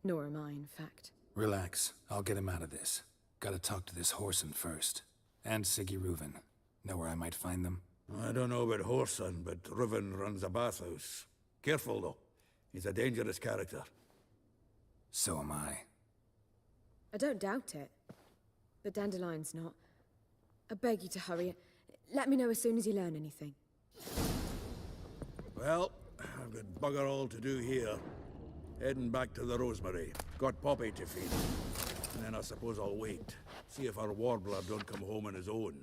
Nor am I, in fact. Relax, I'll get him out of this. Gotta talk to this Whoreson first. And Siggy Reuven. Know where I might find them? I don't know about Whoreson, but Reuven runs a bathhouse. Careful, though. He's a dangerous character. So am I. I don't doubt it. But Dandelion's not. I beg you to hurry. Let me know as soon as you learn anything. Well, I've got bugger all to do here. Heading back to the Rosemary. Got Poppy to feed. And then I suppose I'll wait. See if our warbler don't come home on his own.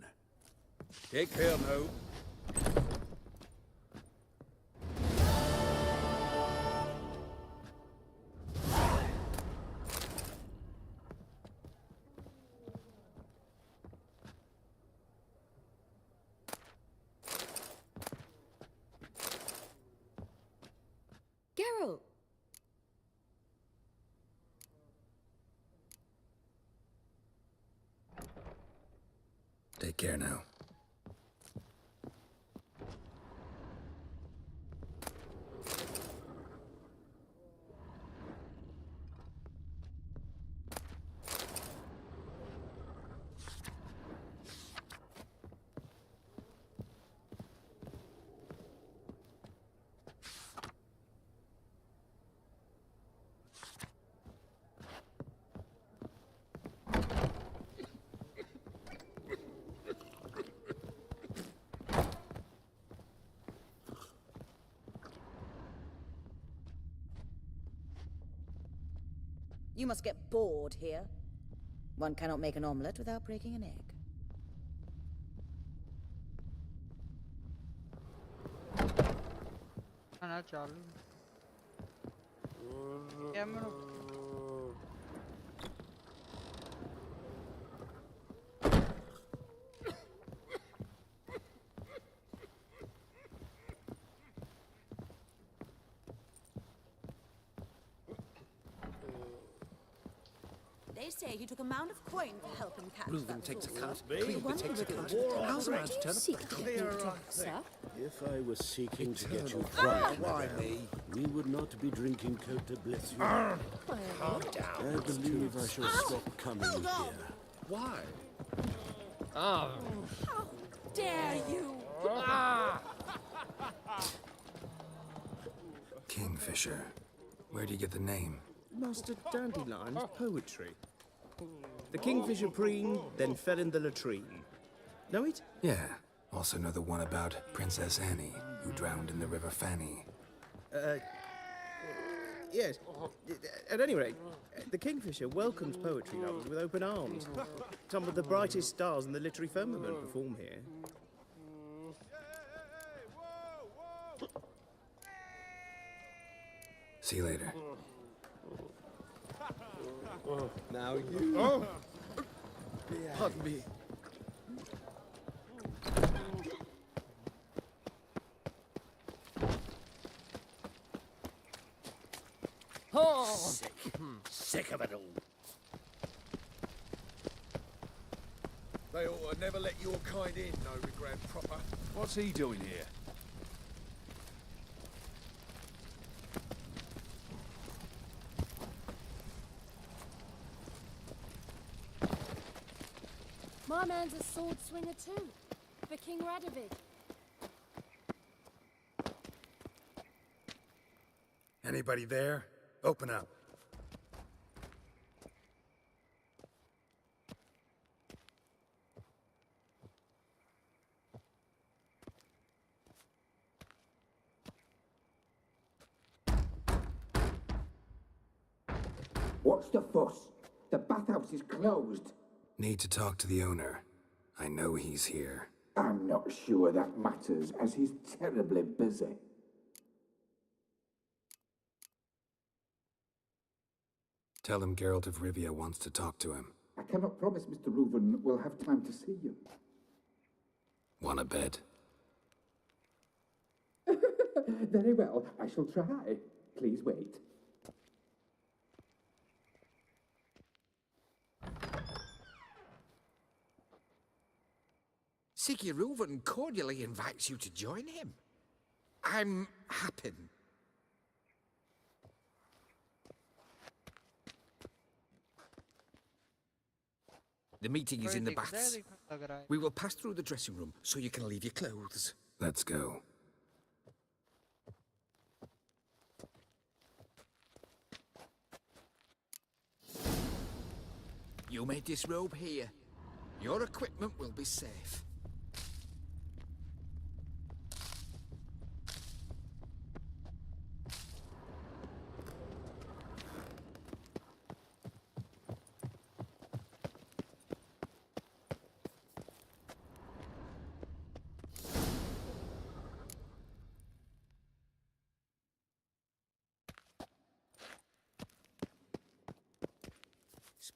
Take care now. Geralt! Take care now. You must get bored here. One cannot make an omelette without breaking an egg. खाना चालू camera They say he took a mound of coin for helping catch Reuven that takes a fool. cut. Cleveland takes a cut. How's a man to turn up? If I was seeking to get you drunk, madame, we would not be drinking Cote de Blessure. Calm down. I believe I shall stop coming here. Why? How dare you! Kingfisher. Where do you get the name? Master Dandelion's poetry. The kingfisher preened, then fell in the latrine. Know it? Yeah. Also know the one about Princess Annie, who drowned in the River Fanny. Yes. At any rate, the kingfisher welcomes poetry lovers with open arms. Some of the brightest stars in the literary firmament perform here. See you later. Now you... Oh! Pardon me. Oh! Sick of it all. They ought to never let your kind in, no regret proper. What's he doing here? My man's a sword swinger too, for King Radovid. Anybody there? Open up. What's the fuss? The bathhouse is closed. Need to talk to the owner. I know he's here. I'm not sure that matters, as he's terribly busy. Tell him Geralt of Rivia wants to talk to him. I cannot promise Mr. Reuven will have time to see you. Want a bed? Very well, I shall try. Please wait. Siggy Reuven cordially invites you to join him. I'm happy. The meeting is in the baths. We will pass through the dressing room so you can leave your clothes. Let's go. You may disrobe here. Your equipment will be safe.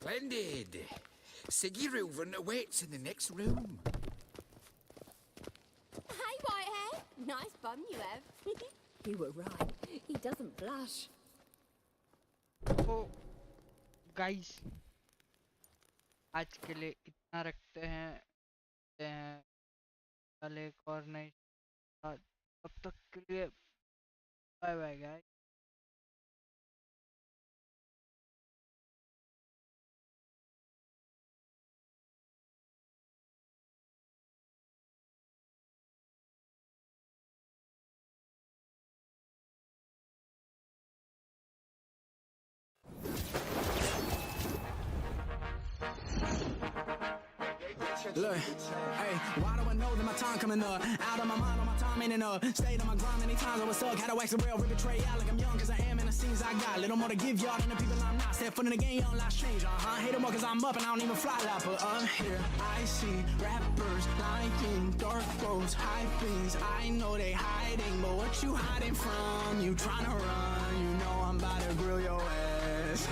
Splendid! Siggy Reuven awaits in the next room. Hey, Whitehair! Nice bum you have. You were right. He doesn't blush. तो guys आज के लिए इतना रखते हैं कल एक और नई तब तक के लिए bye bye guys Look, hey, why do I know that my time coming up? Out of my mind, on my time ain't enough. Stayed on my grind many times, I was stuck. Had to wax the rail, rip betray out like I'm young, cause I am in the scenes I got. Little more to give y'all than the people I'm not. Step foot in the game, young life change, Hate them more cause I'm up and I don't even fly like. But I'm here, I see rappers lying, dark roads, high things. I know they hiding, but what you hiding from? You tryna run, you know I'm about to grill your ass.